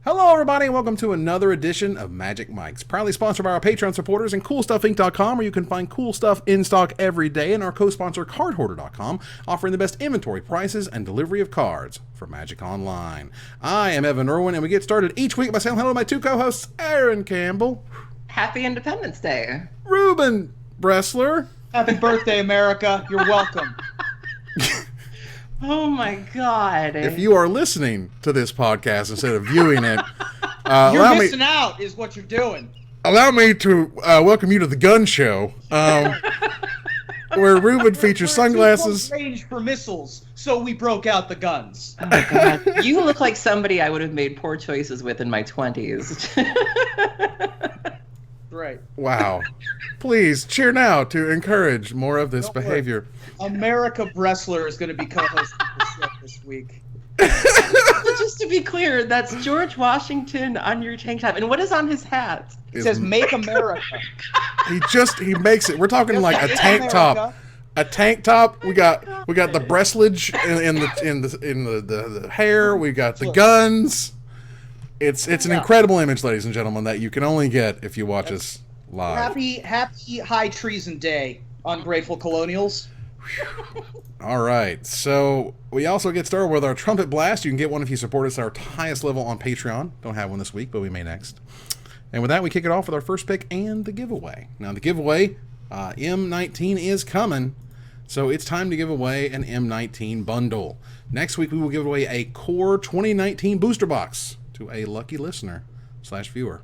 Hello, everybody, and welcome to another edition of Magic Mike's, proudly sponsored by our Patreon supporters and CoolStuffInc.com, where you can find cool stuff in stock every day, and our co-sponsor CardHoarder.com, offering the best inventory prices and delivery of cards for Magic Online. I am Evan Irwin, and we get started each week by saying hello to my two co-hosts, Aaron Campbell. Happy Independence Day. Ruben Bressler. Happy birthday, America. You're welcome. Oh my God. If you are listening to this podcast instead of viewing it, you're missing out is what you're doing. Allow me to welcome you to the gun show, where Ruben features sunglasses. Range for missiles, so we broke out the guns. Oh God. You look like somebody I would have made poor choices with in my 20s. Right. Wow. Please cheer now to encourage more of this behavior. America Bressler is going to be co-hosting the show this week. Just to be clear, that's George Washington on your tank top. And what is on his hat? It says "Make America." He makes it. We're talking like a tank top. A tank top. We got the breastlage in the hair. We got the guns. It's an incredible image, ladies and gentlemen, that you can only get if you watch us live. Happy High Treason Day, ungrateful colonials. All right, so we also get started with our trumpet blast. You can get one if you support us at our highest level on Patreon. Don't have one this week, but we may next. And with that, we kick it off with our first pick and the giveaway. Now, the giveaway, M19 is coming, so it's time to give away an M19 bundle. Next week, we will give away a Core 2019 booster box to a lucky listener / viewer.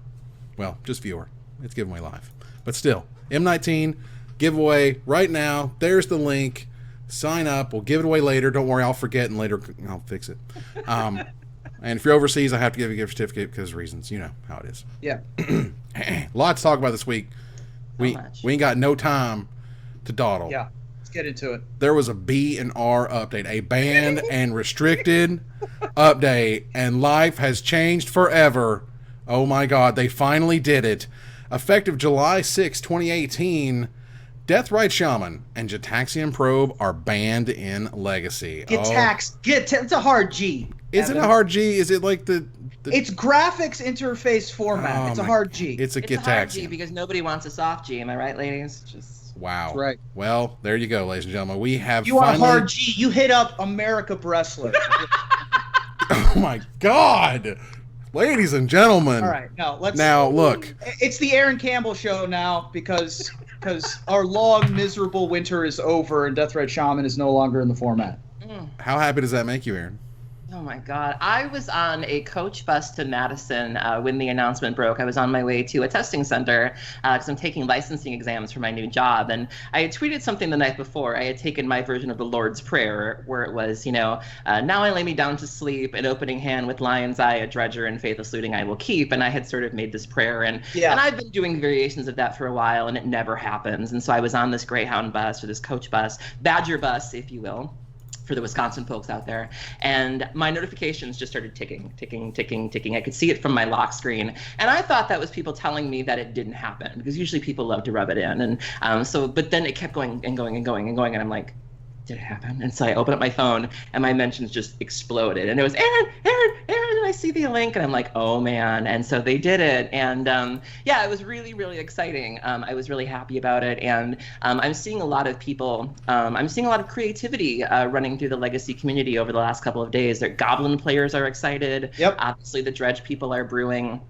Well, just viewer. It's giveaway live. But still, M19 giveaway right now. There's the link. Sign up. We'll give it away later. Don't worry, I'll forget and later I'll fix it. And if you're overseas, I have to give you a gift certificate because of reasons. You know how it is. Yeah. Lots to talk about this week. We ain't got no time to dawdle. Yeah. Let's get into it. There was a B and R update, a banned and restricted update, and life has changed forever. Oh my God, they finally did it. Effective July 6, 2018, Deathrite Shaman and Gitaxian Probe are banned in Legacy. It's a hard G. Is it a hard G? Is it like the It's graphics interface format. It's a hard G. It's a It's a hard G Gitaxian. because nobody wants a soft G. Am I right, ladies? Wow. That's right. Well, there you go, ladies and gentlemen. We have You want a hard G, you hit up America Bressler. Oh my God. Ladies and gentlemen. All right, let's look. It's the Aaron Campbell show now because our long, miserable winter is over and Deathrite Shaman is no longer in the format. How happy does that make you, Aaron? Oh my God. I was on a coach bus to Madison when the announcement broke. I was on my way to a testing center because I'm taking licensing exams for my new job. And I had tweeted something the night before. I had taken my version of the Lord's Prayer where it was, now I lay me down to sleep, an opening hand with lion's eye, a dredger, and faithless looting I will keep. And I had sort of made this prayer. And I've been doing variations of that for a while, and it never happens. And so I was on this Greyhound bus or this coach bus, Badger bus, if you will, for the Wisconsin folks out there, and my notifications just started ticking. I could see it from my lock screen, and I thought that was people telling me that it didn't happen, because usually people love to rub it in, and but then it kept going and going and going and going, and I'm like, did it happen? And so I opened up my phone, and my mentions just exploded, and it was Aaron, and I see the link, and I'm like, oh man. And so they did it, and it was really, really exciting. I was really happy about it, and I'm seeing a lot of people, I'm seeing a lot of creativity running through the Legacy community over the last couple of days. The Goblin players are excited. Yep. Obviously the Dredge people are brewing.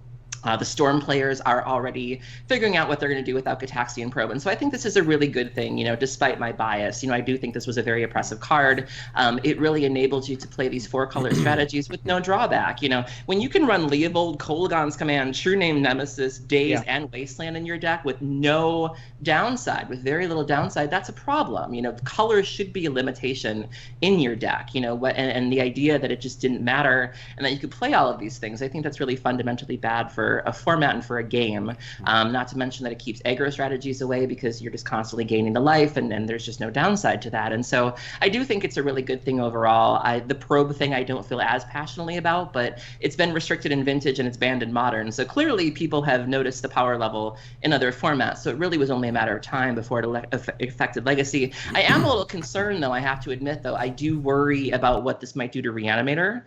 The Storm players are already figuring out what they're going to do without Gitaxian Probe. And so I think this is a really good thing, despite my bias. I do think this was a very oppressive card. It really enables you to play these 4-color strategies with no drawback. When you can run Leovold, Kolaghan's Command, True Name Nemesis, Daze, and Wasteland in your deck with no downside, with very little downside, that's a problem. Colors should be a limitation in your deck, and the idea that it just didn't matter and that you could play all of these things, I think that's really fundamentally bad for for a format and for a game. Not to mention that it keeps aggro strategies away because you're just constantly gaining the life, and there's just no downside to that. And so I do think it's a really good thing overall. The probe thing I don't feel as passionately about, but it's been restricted in Vintage and it's banned in Modern. So clearly people have noticed the power level in other formats. So it really was only a matter of time before it affected Legacy. I am a little concerned, though, I have to admit, though, I do worry about what this might do to Reanimator,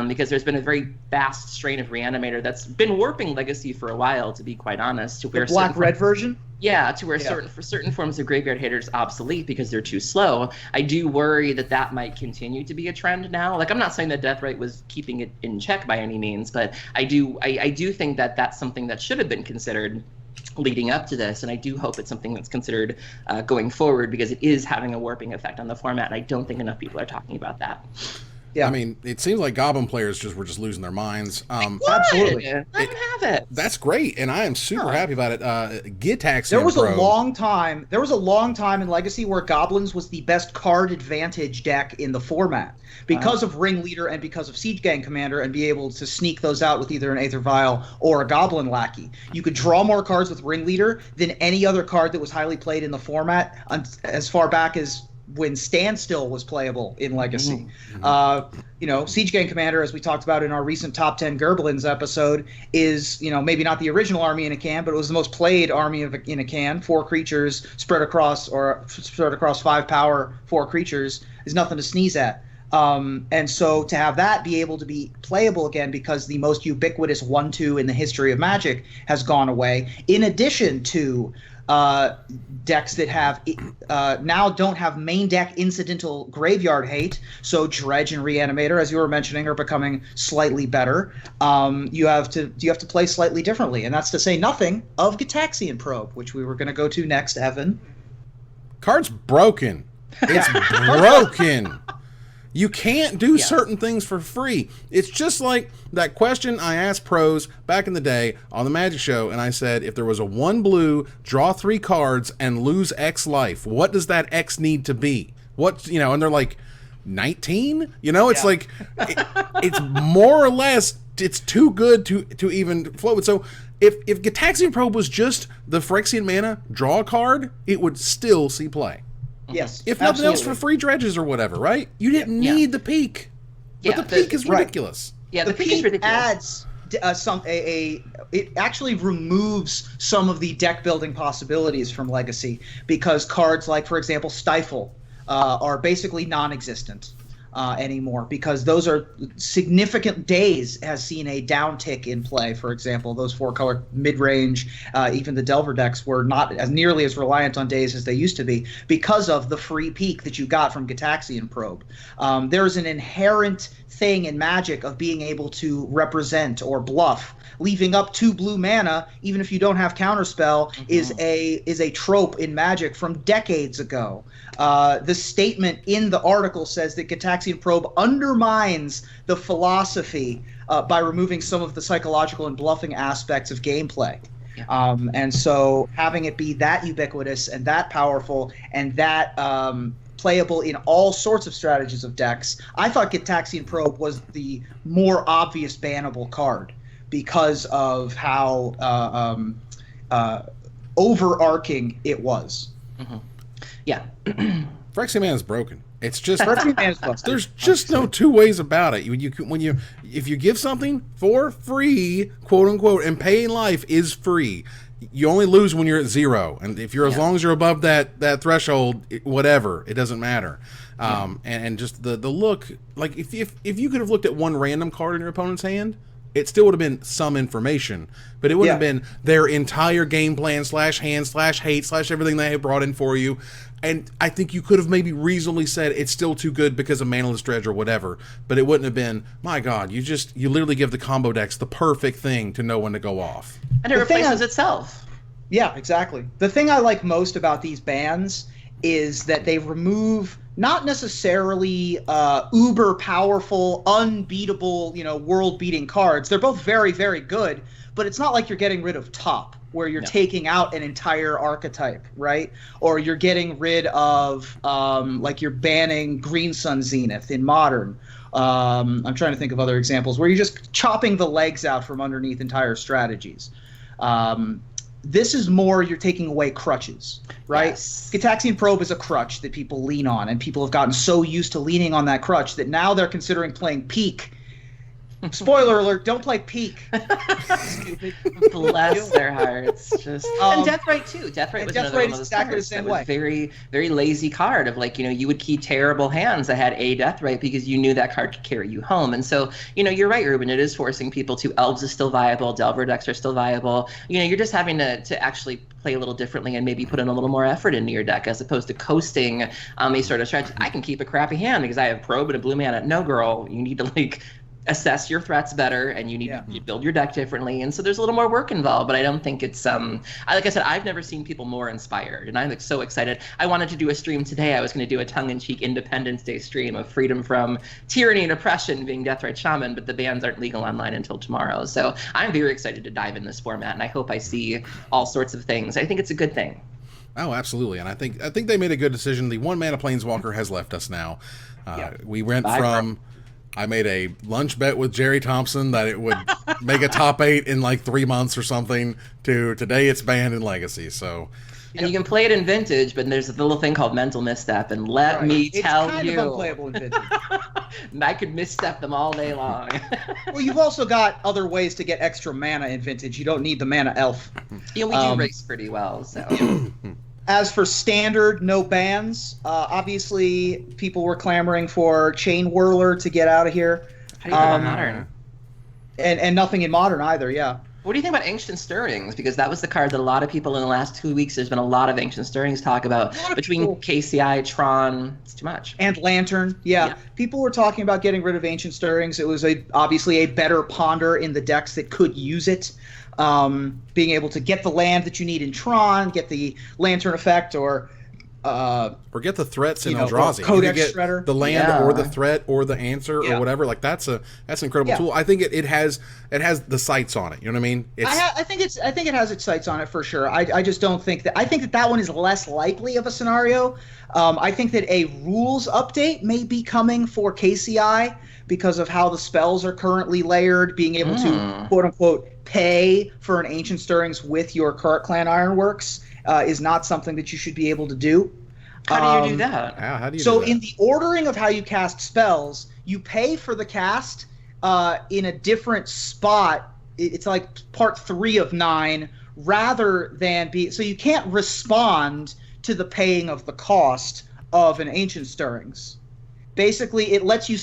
because there's been a very vast strain of Reanimator that's been warping Legacy for a while, to be quite honest. To where the black-red version? Yeah, to where certain forms of Graveyard Hitter is obsolete because they're too slow. I do worry that might continue to be a trend now. Like, I'm not saying that Deathrite was keeping it in check by any means, but I do think that that's something that should have been considered leading up to this, and I do hope it's something that's considered going forward, because it is having a warping effect on the format, and I don't think enough people are talking about that. Yeah, I mean, it seems like Goblin players were just losing their minds. Absolutely, let them have it. That's great, and I am super happy about it. Gitaxian There was Pro. a long time in Legacy where Goblins was the best card advantage deck in the format because of Ringleader and because of Siege Gang Commander, and be able to sneak those out with either an Aether Vial or a Goblin Lackey. You could draw more cards with Ringleader than any other card that was highly played in the format as far back as when Standstill was playable in Legacy. Siege Gang Commander, as we talked about in our recent Top 10 Gerblins episode, is, maybe not the original army in a can, but it was the most played army in a can. 4 creatures spread across 5 power, 4 creatures is nothing to sneeze at. And so to have that be able to be playable again, because the most ubiquitous 1/2 in the history of Magic has gone away, in addition to decks that have now don't have main deck incidental graveyard hate, so Dredge and Reanimator, as you were mentioning, are becoming slightly better. You have to play slightly differently, and that's to say nothing of Gitaxian Probe, which we were going to go to next, Evan. Card's broken. It's broken. You can't do certain things for free. It's just like that question I asked pros back in the day on the Magic Show, and I said, if there was a 1 blue, draw 3 cards, and lose X life, what does that X need to be? And they're like, 19? It's like, it's more or less, it's too good to even float with. So if Gitaxian Probe was just the Phyrexian mana, draw a card, it would still see play. Yes, if nothing else, for free dredges or whatever, right? You didn't need the peak, but the peak is ridiculous. Yeah, the peak is ridiculous. Adds it actually removes some of the deck building possibilities from Legacy, because cards like, for example, Stifle are basically non-existent anymore, because those are significant. Days has seen a downtick in play. For example, those 4-color mid-range, even the Delver decks were not as nearly as reliant on Days as they used to be, because of the free peak that you got from Gitaxian Probe. There's an inherent thing in Magic of being able to represent or bluff. Leaving up 2 blue mana, even if you don't have Counterspell, is a trope in Magic from decades ago. The statement in the article says that Gitaxian Probe undermines the philosophy by removing some of the psychological and bluffing aspects of gameplay. And so having it be that ubiquitous and that powerful and that playable in all sorts of strategies of decks, I thought Gitaxian Probe was the more obvious bannable card, because of how overarching it was. Yeah. Phyrexian mana is broken. It's just Phyrexian mana is busted. There's just no two ways about it. If you give something for free, quote unquote, and paying life is free, you only lose when you're at 0. And if you're as long as you're above that threshold, whatever, it doesn't matter. And just the look, like if you could have looked at one random card in your opponent's hand, it still would have been some information, but it wouldn't have been their entire game plan / hand / hate / everything they had brought in for you. And I think you could have maybe reasonably said it's still too good because of Manaless Dredge or whatever, but it wouldn't have been, my God, you literally give the combo decks the perfect thing to know when to go off. And it replaces itself. Yeah, exactly. The thing I like most about these bans is that they remove not necessarily uber powerful, unbeatable, world-beating cards. They're both very, very good, but it's not like you're getting rid of Top, where you're taking out an entire archetype, right? Or you're getting rid of, like you're banning Green Sun Zenith in Modern, I'm trying to think of other examples where you're just chopping the legs out from underneath entire strategies. This is more you're taking away crutches, right? Yes. Gitaxian Probe is a crutch that people lean on, and people have gotten so used to leaning on that crutch that now they're considering playing Peak. Spoiler alert, don't play Peak. Stupid. Bless their hearts. Just and Deathrite too. Deathrite was another one of those exactly cards the same that was way. very, very lazy card of like, you would keep terrible hands that had a Deathrite because you knew that card could carry you home. And so, you're right, Ruben, it is forcing people to Elves is still viable, Delver decks are still viable. You're just having to actually play a little differently and maybe put in a little more effort into your deck as opposed to coasting a sort of strategy. I can keep a crappy hand because I have Probe and a blue mana. No, girl, you need to assess your threats better, and you need to build your deck differently, and so there's a little more work involved. But I don't think it's like I said, I've never seen people more inspired, and I'm so excited. I wanted to do a stream today. I was going to do a tongue-in-cheek Independence Day stream of freedom from tyranny and oppression being Deathrite Shaman, but the bans aren't legal online until tomorrow. So I'm very excited to dive in this format, and I hope I see all sorts of things. I think it's a good thing. Oh, absolutely, and I think they made a good decision. The 1-mana Planeswalker has left us now. We went from. I made a lunch bet with Jerry Thompson that it would make a top 8 in like 3 months or something, to today it's banned in Legacy. So, and you can play it in Vintage, but there's a little thing called Mental Misstep, and let me tell you, it's kind of unplayable in Vintage. I could misstep them all day long. Well, you've also got other ways to get extra mana in Vintage. You don't need the mana elf. We do race pretty well, so. As for Standard, no bans. Obviously, people were clamoring for Chain Whirler to get out of here. How do you think about Modern? And nothing in Modern either, yeah. What do you think about Ancient Stirrings? Because that was the card that a lot of people in the last 2 weeks, there's been a lot of Ancient Stirrings talk about. Between KCI, Tron, it's too much. And Lantern, yeah. People were talking about getting rid of Ancient Stirrings. It was obviously a better ponder in the decks that could use it. Being able to get the land that you need in Tron, get the Lantern effect, or get the threats in Eldrazi. Codex Shredder. The land or the threat or the answer or whatever. Like that's an incredible tool. I think it has the sights on it. You know what I mean? I think it has its sights on it for sure. I just don't think that. I think that one is less likely of a scenario. I think that a rules update may be coming for KCI because of how the spells are currently layered. Being able to quote unquote pay for an Ancient Stirrings with your current Clan Ironworks is not something that you should be able to do. How do you do that? How do you so do that? In the ordering of how you cast spells, you pay for the cast in a different spot. It's like part 3 of 9 rather than be. So you can't respond to the paying of the cost of an Ancient Stirrings. Basically, it lets you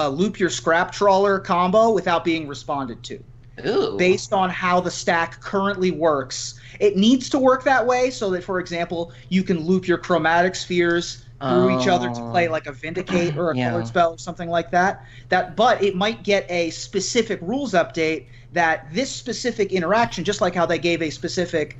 loop your Scrap Trawler combo without being responded to. Ooh. Based on how the stack currently works. It needs to work that way so that, for example, you can loop your Chromatic Spheres through each other to play like a Vindicate or a colored spell or something like that. But it might get a specific rules update that this specific interaction, just like how they gave a specific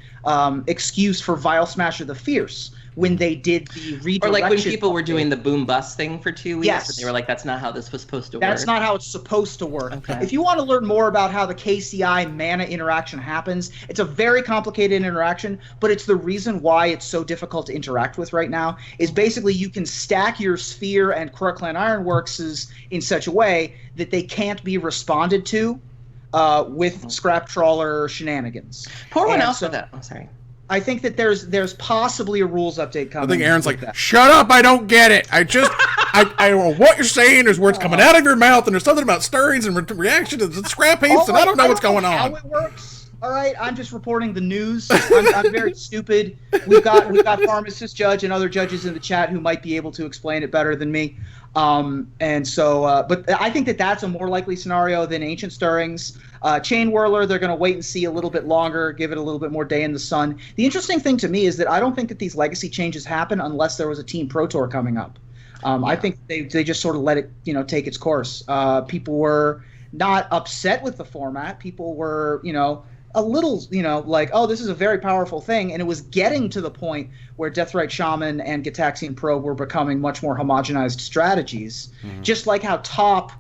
excuse for Vile Smasher the Fierce, when they did the redirection. Or like when people were doing the boom bust thing for 2 weeks, Yes. and they were like, that's not how this was supposed to work. That's not how it's supposed to work. Okay. If you want to learn more about how the KCI mana interaction happens, it's a very complicated interaction, but it's the reason why it's so difficult to interact with right now, is basically you can stack your Sphere and Clan Ironworks in such a way that they can't be responded to with Scrap Trawler shenanigans. Pour one And out so for that. I'm sorry. I think that there's possibly a rules update coming. I think Aaron's like, that. shut up, I don't get it. I don't know what you're saying. There's words coming out of your mouth, and there's something about stirrings and reaction to the scrap heaps, and I don't know what's going on. How it works. All right, I'm just reporting the news. I'm very stupid. We've got Pharmacist Judge and other judges in the chat who might be able to explain it better than me. And so, but I think that that's a more likely scenario than Ancient Stirrings. Chain Whirler, they're going to wait and see a little bit longer, give it a little bit more day in the sun. The interesting thing to me is that I don't think that these legacy changes happen unless there was a Team Pro Tour coming up. I think they just sort of let it, take its course. People were not upset with the format. People were, a little, like, oh, this is a very powerful thing. And it was getting to the point where Deathrite Shaman and Gitaxian Probe were becoming much more homogenized strategies. Just like how Top,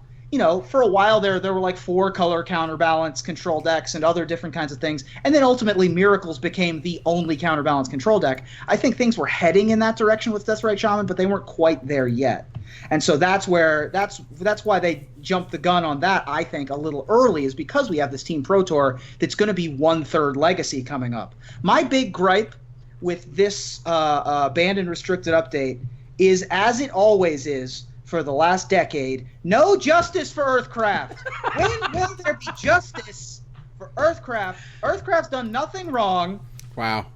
for a while there were like 4 color counterbalance control decks and other different kinds of things. And then ultimately Miracles became the only counterbalance control deck. I think things were heading in that direction with Deathrite Shaman, but they weren't quite there yet. And so that's why they jumped the gun on that, I think, a little early, is because we have this Team Pro Tour that's going to be 1/3 Legacy coming up. My big gripe with this banned and restricted update is, as it always is for the last decade, no justice for Earthcraft. When will there be justice for Earthcraft? Earthcraft's done nothing wrong. Wow.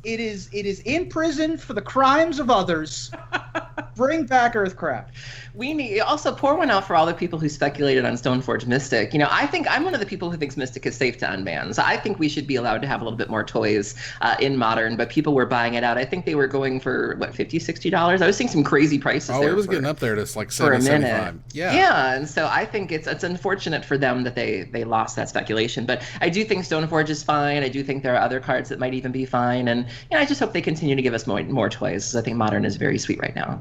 It is in prison for the crimes of others. Bring back Earthcraft. We need also pour one out for all the people who speculated on Stoneforge Mystic. You know, I think I'm one of the people who thinks Mystic is safe to unban. So I think we should be allowed to have a little bit more toys in Modern, but people were buying it out. I think they were going for what, $50, $60. I was seeing some crazy prices. Oh, there it was getting up there to like 70, 75. Yeah. Yeah, and so I think it's unfortunate for them that they lost that speculation. But I do think Stoneforge is fine. I do think there are other cards that might even be fine, and I just hope they continue to give us more toys. I think Modern is very sweet right now.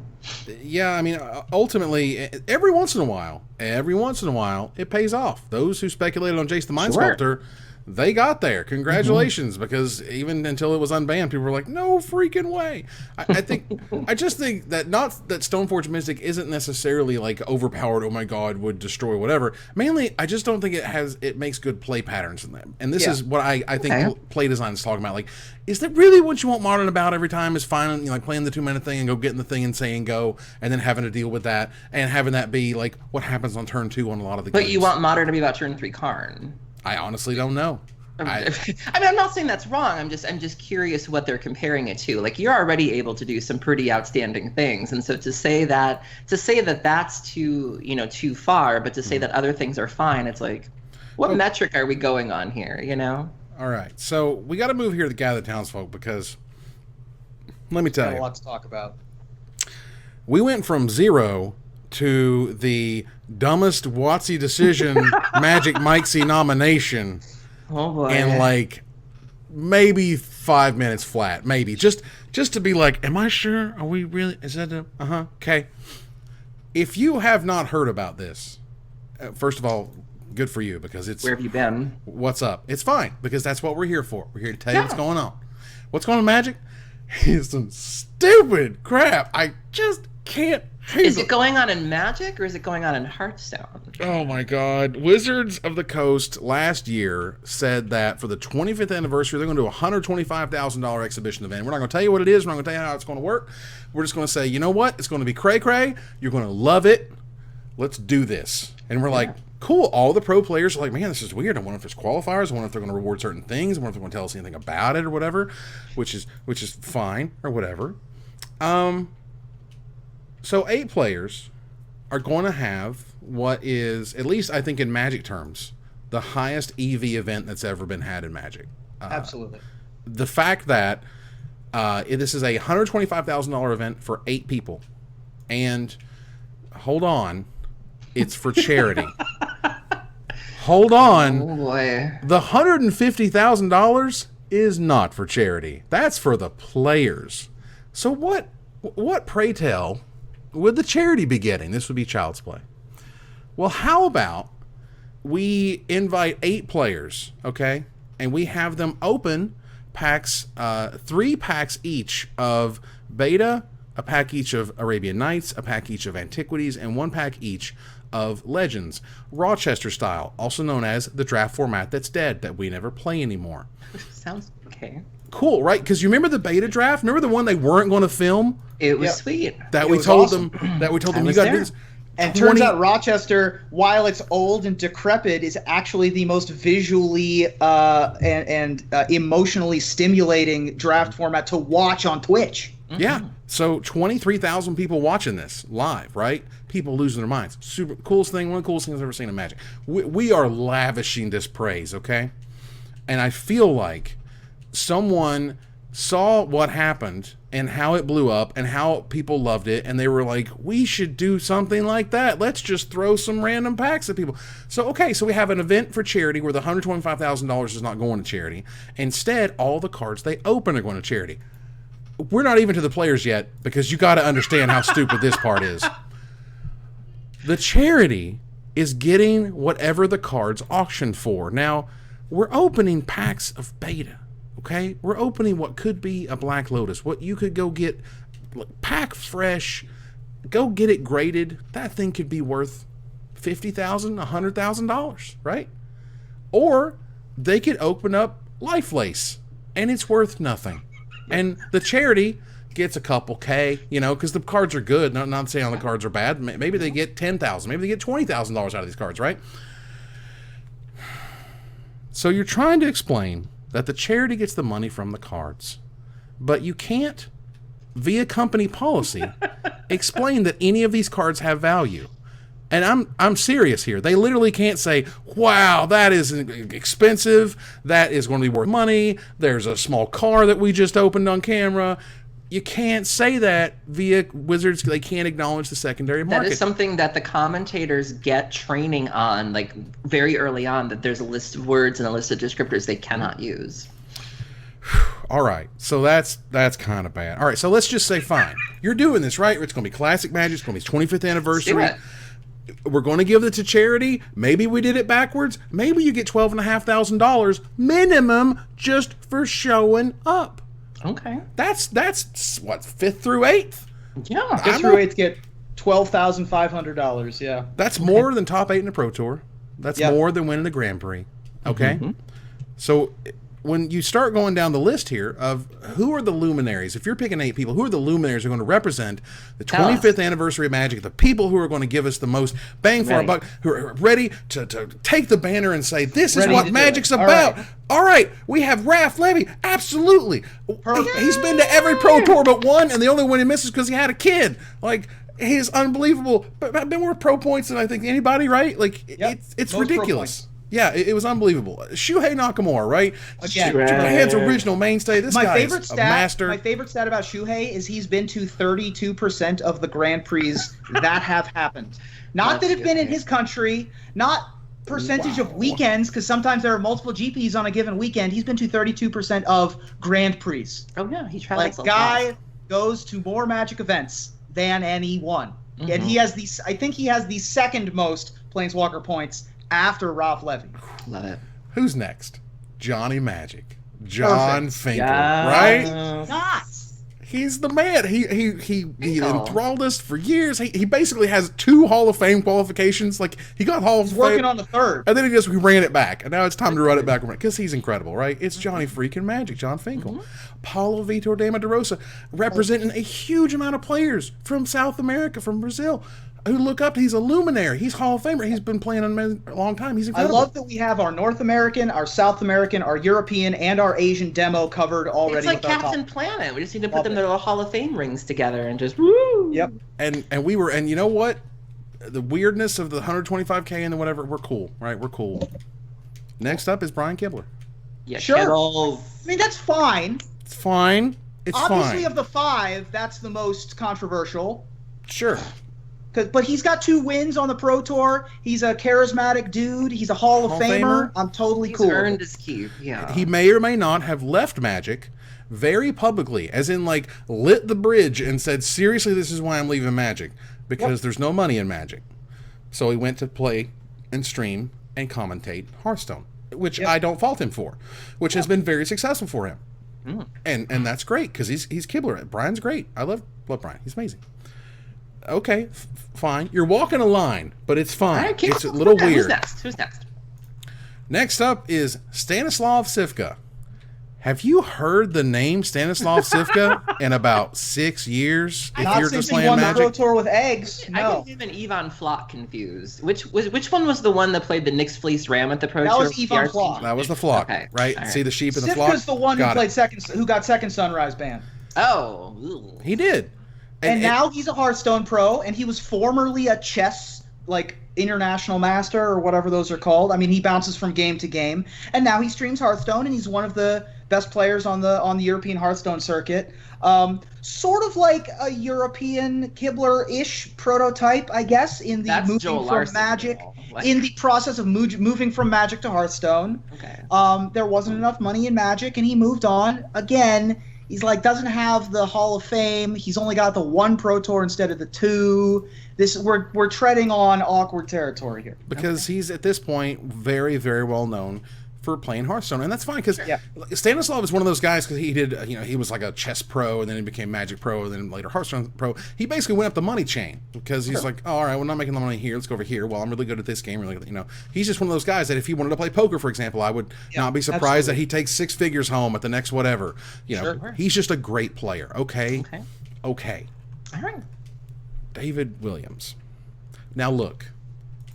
Yeah, I mean, ultimately, every once in a while, it pays off. Those who speculated on Jace the Mind Sculptor, they got there. Congratulations, because even until it was unbanned, people were like, no freaking way. I just think that not that Stoneforge Mystic isn't necessarily like overpowered, oh my god, would destroy whatever. Mainly, I just don't think it makes good play patterns in them. And this is what I think play design is talking about. Like, is that really what you want Modern about every time, is finding, like playing the 2-minute thing and go getting the thing and saying go, and then having to deal with that, and having that be like what happens on turn 2 on a lot of the games. But you want Modern to be about turn 3 Karn. I honestly don't know. I mean, I'm not saying that's wrong. I'm just curious what they're comparing it to. Like, you're already able to do some pretty outstanding things, and so to say that that's too far, but to say that other things are fine, it's like, what metric are we going on here? All right, so we got to move here to gather Townsfolk, because let me tell you, a lot to talk about. We went from 0 to the dumbest WotC decision Magic Mike C nomination. Oh boy. In like maybe 5 minutes flat, maybe just to be like, am I sure? Are we really? Is that okay? If you have not heard about this, first of all, good for you, because it's, where have you been? What's up? It's fine, because that's what we're here for. We're here to tell you what's going on. What's going on, Magic? Is some stupid crap. I just can't. Is it going on in Magic, or is it going on in Hearthstone? Oh my god. Wizards of the Coast last year said that for the 25th anniversary, they're going to do a $125,000 exhibition event. We're not going to tell you what it is. We're not going to tell you how it's going to work. We're just going to say, you know what? It's going to be cray-cray. You're going to love it. Let's do this. And we're like, cool. All the pro players are like, man, this is weird. I wonder if there's qualifiers. I wonder if they're going to reward certain things. I wonder if they're going to tell us anything about it or whatever, which is fine or whatever. So 8 players are going to have what is, at least I think in Magic terms, the highest EV event that's ever been had in Magic. Absolutely. The fact that this is a $125,000 event for 8 people, and hold on, it's for charity. Hold on. Oh boy. The $150,000 is not for charity. That's for the players. So what pray tell would the charity be getting? This would be Child's Play. Well, how about we invite 8 players, okay? And we have them open packs, 3 packs each of Beta, a pack each of Arabian Knights, a pack each of Antiquities, and 1 pack each of Legends. Rochester style, also known as the draft format that's dead, that we never play anymore. Sounds okay. Cool, right? Because you remember the beta draft? Remember the one they weren't going to film? It was sweet. That we told them you got to do this. And turns out Rochester, while it's old and decrepit, is actually the most visually and emotionally stimulating draft format to watch on Twitch. Yeah. So 23,000 people watching this live, right? People losing their minds. Super coolest thing, one of the coolest things I've ever seen in Magic. We are lavishing this praise, okay? And I feel like someone saw what happened and how it blew up and how people loved it, and they were like, we should do something like that. Let's just throw some random packs at people. So we have an event for charity where the $125,000 is not going to charity. Instead, all the cards they open are going to charity. We're not even to the players yet, because you got to understand how stupid this part is. The charity is getting whatever the cards auctioned for. Now, we're opening packs of Beta. Okay, we're opening what could be a Black Lotus, what you could go get, pack fresh, go get it graded. That thing could be worth $50,000, $100,000, right? Or they could open up Life Lace, and it's worth nothing. And the charity gets a couple K, because the cards are good. Not saying the cards are bad. Maybe they get $10,000. Maybe they get $20,000 out of these cards, right? So you're trying to explain that the charity gets the money from the cards, but you can't, via company policy, explain that any of these cards have value. And I'm serious here. They literally can't say, wow, that is expensive. That is going to be worth money. There's a small car that we just opened on camera. You can't say that via Wizards. They can't acknowledge the secondary market. That is something that the commentators get training on, like very early on, that there's a list of words and a list of descriptors they cannot use. All right, so that's kind of bad. All right, so let's just say, fine. You're doing this, right? It's going to be Classic Magic. It's going to be its 25th anniversary. We're going to give it to charity. Maybe we did it backwards. Maybe you get $12,500 minimum just for showing up. Okay. That's what, 5th through 8th? Yeah. 5th through 8th get $12,500. Yeah. That's more than top 8 in the Pro Tour. That's more than winning the Grand Prix. Okay. Mm-hmm. So when you start going down the list here of who are the luminaries, if you're picking 8 people, who are the luminaries who are going to represent the 25th anniversary of Magic, the people who are going to give us the most bang for our buck, who are ready to take the banner and say, this is what Magic's about. All right, we have Raph Levy. Absolutely. He's been to every Pro Tour but one, and the only one he misses because he had a kid. Like, he's unbelievable. But I've been more pro points than I think anybody, right? Like, it's ridiculous. Yeah, it was unbelievable. Shuhei Nakamura, right? Again, Japan's original mainstay. This guy's a master. My favorite stat about Shuhei is he's been to 32% of the Grand Prix that have happened. Not that have been in his country, not percentage of weekends, because sometimes there are multiple GPs on a given weekend. He's been to 32% of Grand Prix. Oh, yeah, he travels Like, guy goes to more Magic events than anyone. Mm-hmm. And he has I think he has the second most Planeswalker points after Ralph Levy. Love it. Who's next? Johnny Magic. John Finkel, right? Nice. He's the man. He enthralled us for years. He basically has 2 Hall of Fame qualifications. Like, he got Hall of Fame. Working on the 3rd. And then we ran it back. And now it's time to run it back because he's incredible, right? It's Johnny freaking Magic, John Finkel. Mm-hmm. Paulo Vitor de Maderosa, representing a huge amount of players from South America, from Brazil, who look up. He's a luminary. He's Hall of Famer. He's been playing a long time. He's incredible. I love that we have our North American, our South American, our European, and our Asian demo covered already. It's like Captain Planet. We just need to put them in little Hall of Fame rings together and just woo. Yep. And you know what? The weirdness of the 125K and the whatever, we're cool, right? We're cool. Next up is Brian Kibler. Yeah, sure. Kittles. I mean, that's fine. It's fine. Obviously, of the 5, that's the most controversial. Sure. But he's got 2 wins on the Pro Tour. He's a charismatic dude. He's a Hall of Famer. I'm totally cool. He's earned his keep. Yeah. He may or may not have left Magic very publicly, as in, like, lit the bridge and said, seriously, this is why I'm leaving Magic, because there's no money in Magic. So he went to play and stream and commentate Hearthstone, which I don't fault him for, which has been very successful for him. Mm. And that's great, because he's Kibler. Brian's great. I love Brian. He's amazing. Okay, fine. You're walking a line, but it's fine. Right, it's a little weird. Who's next? Next up is Stanislav Sivka. Have you heard the name Stanislav Sivka in about 6 years? If you're just playing Magic, Pro Tour with eggs. No. I get him and Ivan Flock confused. Which one was the one that played the Nyx Fleece Ram at the Pro Tour? That was Ivan Flock. That was the Flock, right? Right. See the sheep and the Flock? Sivka's the one who got second Sunrise ban. Oh. Ooh. He did. And now he's a Hearthstone pro, and he was formerly a chess, like, international master or whatever those are called. I mean, he bounces from game to game, and now he streams Hearthstone, and he's one of the best players on the European Hearthstone circuit. Sort of like a European Kibler-ish prototype, I guess, in the moving from Magic, in the process of moving from Magic to Hearthstone. Okay. There wasn't enough money in Magic, and he moved on again. He's like, doesn't have the Hall of Fame. He's only got the 1 Pro Tour instead of the 2. We're treading on awkward territory here. Because he's at this point very, very well known for playing Hearthstone, and that's fine because Yeah. Stanislav is one of those guys because he did, he was like a chess pro, and then he became Magic pro, and then later Hearthstone pro. He basically went up the money chain because he's like, oh, all right, we're not making the money here. Let's go over here. Well, I'm really good at this game. Really, he's just one of those guys that if he wanted to play poker, for example, I would not be surprised that he takes 6 figures home at the next whatever. He's just a great player. Okay. All right. David Williams. Now look,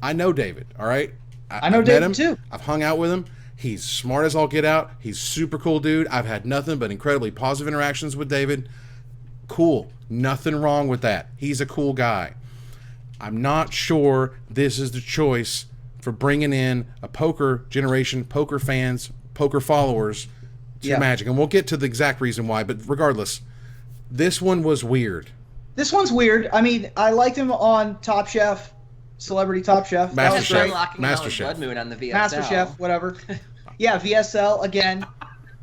I know David. All right. I know I've met David him, too. I've hung out with him. He's smart as all get out. He's super cool dude. I've had nothing but incredibly positive interactions with David. Cool. Nothing wrong with that. He's a cool guy. I'm not sure this is the choice for bringing in a poker generation, poker fans, poker followers to Magic. And we'll get to the exact reason why. But regardless, this one was weird. This one's weird. I mean, I liked him on Top Chef. Celebrity Top Chef. Master Chef. Master Chef. Blood Moon on the VSL. Master Chef, whatever. Yeah, VSL again.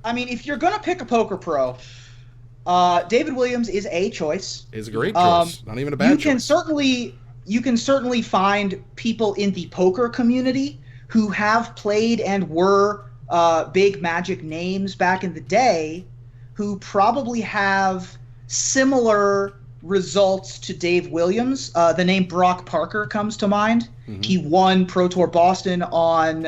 I mean, if you're gonna pick a poker pro, David Williams is a choice. Is a great choice. Not even a bad choice. You can certainly find people in the poker community who have played and were big Magic names back in the day, who probably have similar results to Dave Williams. The name Brock Parker comes to mind. Mm-hmm. He won Pro Tour Boston on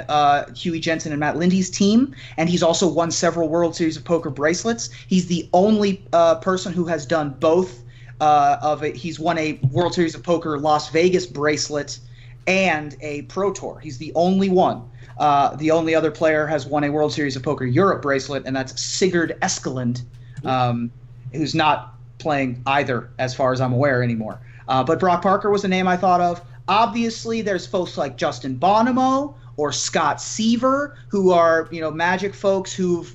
Huey Jensen and Matt Lindy's team, and he's also won several World Series of Poker bracelets. He's the only person who has done both of it. He's won a World Series of Poker Las Vegas bracelet and a Pro Tour. He's the only one. The only other player has won a World Series of Poker Europe bracelet, and that's Sigurd Eskeland, who's not playing either as far as I'm aware anymore. But Brock Parker was the name I thought of. Obviously, there's folks like Justin Bonomo or Scott Seaver, who are Magic folks who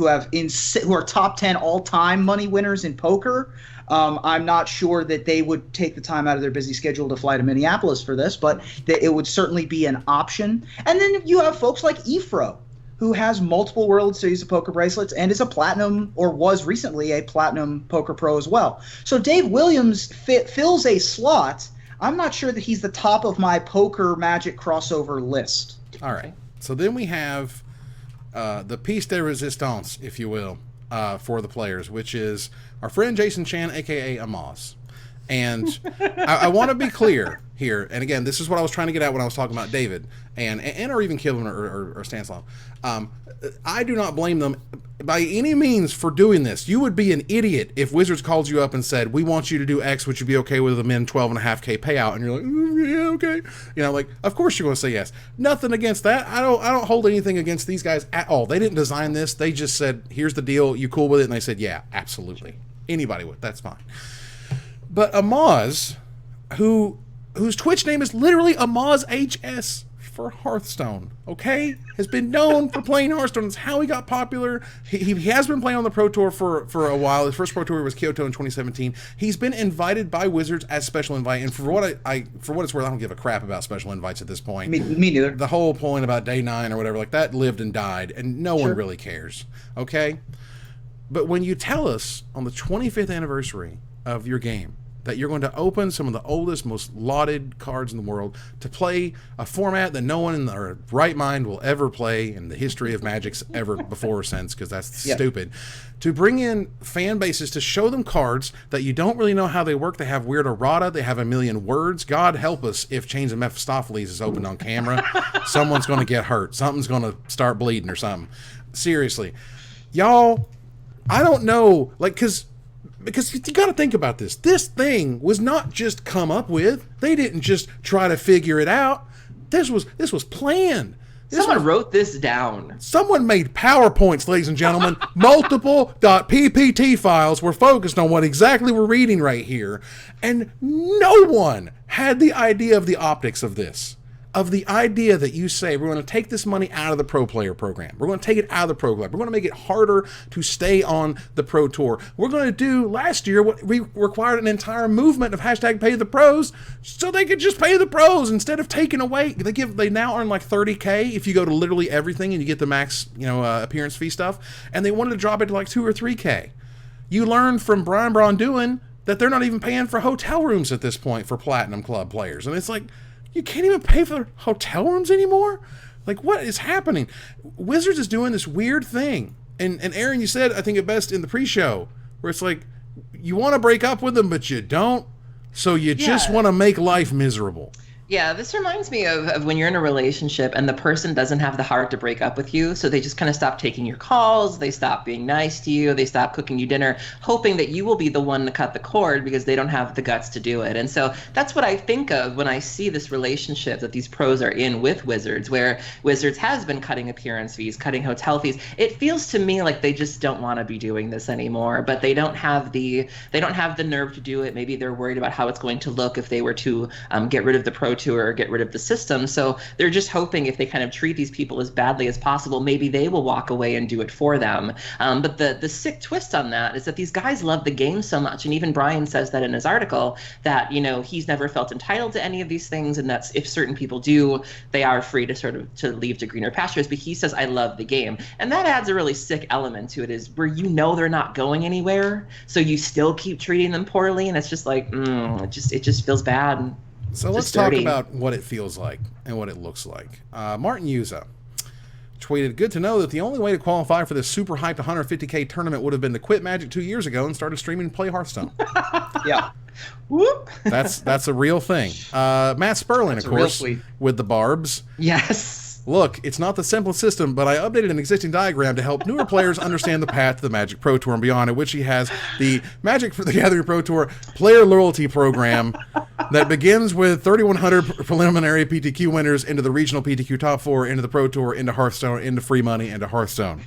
are top 10 all-time money winners in poker. I'm not sure that they would take the time out of their busy schedule to fly to Minneapolis for this, but it would certainly be an option. And then you have folks like Efro, who has multiple World Series of Poker bracelets and is a platinum, or was recently a platinum poker pro as well. So Dave Williams fills a slot. I'm not sure that he's the top of my poker Magic crossover list. All right. So then we have the piece de resistance, if you will, for the players, which is our friend Jason Chan, a.k.a. Amaz. And I want to be clear here. And again, this is what I was trying to get at when I was talking about David and or even Kilvin or Stanislav. I do not blame them by any means for doing this. You would be an idiot if Wizards called you up and said, we want you to do X, would you be okay with a min 12.5K payout? And you're like, yeah, okay. Of course you're going to say yes. Nothing against that. I don't hold anything against these guys at all. They didn't design this. They just said, here's the deal. You cool with it? And they said, yeah, absolutely. Anybody would. That's fine. But Amaz, whose Twitch name is literally Amaz HS for Hearthstone, okay, has been known for playing Hearthstone. It's how he got popular. He has been playing on the Pro Tour for a while. His first Pro Tour was Kyoto in 2017. He's been invited by Wizards as special invite, and for what it's worth, I don't give a crap about special invites at this point. Me neither. The whole point about Day 9 or whatever like that lived and died, and no one really cares, okay? But when you tell us on the 25th anniversary of your game that you're going to open some of the oldest, most lauded cards in the world to play a format that no one in their right mind will ever play in the history of Magic's ever before or since, because that's stupid, to bring in fan bases to show them cards that you don't really know how they work. They have weird errata. They have a million words. God help us if Chains of Mephistopheles is opened on camera. Someone's going to get hurt. Something's going to start bleeding or something. Seriously. Y'all, I don't know, because you got to think about this. This thing was not just come up with. They didn't just try to figure it out. This was planned. Someone wrote this down. Someone made PowerPoints, ladies and gentlemen. Multiple .ppt files were focused on what exactly we're reading right here. And no one had the idea of the optics of this. Of the idea that you say, we're going to take this money out of the Pro Player program. We're going to take it out of the Pro Club. We're going to make it harder to stay on the Pro Tour. We're going to do last year what we required an entire movement of hashtag pay the pros so they could just pay the pros instead of taking away. They now earn like $30K if you go to literally everything and you get the max, appearance fee stuff. And they wanted to drop it to like $2 or $3K. You learned from Brian Braun-Duin that they're not even paying for hotel rooms at this point for Platinum Club players. And it's like, you can't even pay for hotel rooms anymore? Like, what is happening? Wizards is doing this weird thing. And Aaron, you said, I think it best in the pre-show, where it's like, you want to break up with them, but you don't. So you just want to make life miserable. Yeah, this reminds me of when you're in a relationship and the person doesn't have the heart to break up with you, so they just kind of stop taking your calls, they stop being nice to you, they stop cooking you dinner, hoping that you will be the one to cut the cord because they don't have the guts to do it. And so that's what I think of when I see this relationship that these pros are in with Wizards, where Wizards has been cutting appearance fees, cutting hotel fees. It feels to me like they just don't want to be doing this anymore, but they don't have the nerve to do it. Maybe they're worried about how it's going to look if they were to get rid of the Pro Tour or get rid of the system. So they're just hoping if they kind of treat these people as badly as possible, maybe they will walk away and do it for them. But the sick twist on that is that these guys love the game so much. And even Brian says that in his article, that, you know, he's never felt entitled to any of these things. And that's, if certain people do, they are free to sort of to leave to greener pastures. But he says, I love the game. And that adds a really sick element to it, is where you know they're not going anywhere, so you still keep treating them poorly. And it's just like, it just feels bad. So let's talk about what it feels like and what it looks like. Martin Yuza tweeted, good to know that the only way to qualify for this super hyped 150K tournament would have been to quit Magic 2 years ago and started streaming and play Hearthstone. Yeah. Whoop. That's a real thing. Matt Sperling, of course, with the Barbs. Yes. Look, it's not the simplest system, but I updated an existing diagram to help newer players understand the path to the Magic Pro Tour and beyond, in which he has the Magic for the Gathering Pro Tour player loyalty program that begins with 3,100 preliminary PTQ winners into the regional PTQ top 4, into the Pro Tour, into Hearthstone, into free money, into Hearthstone.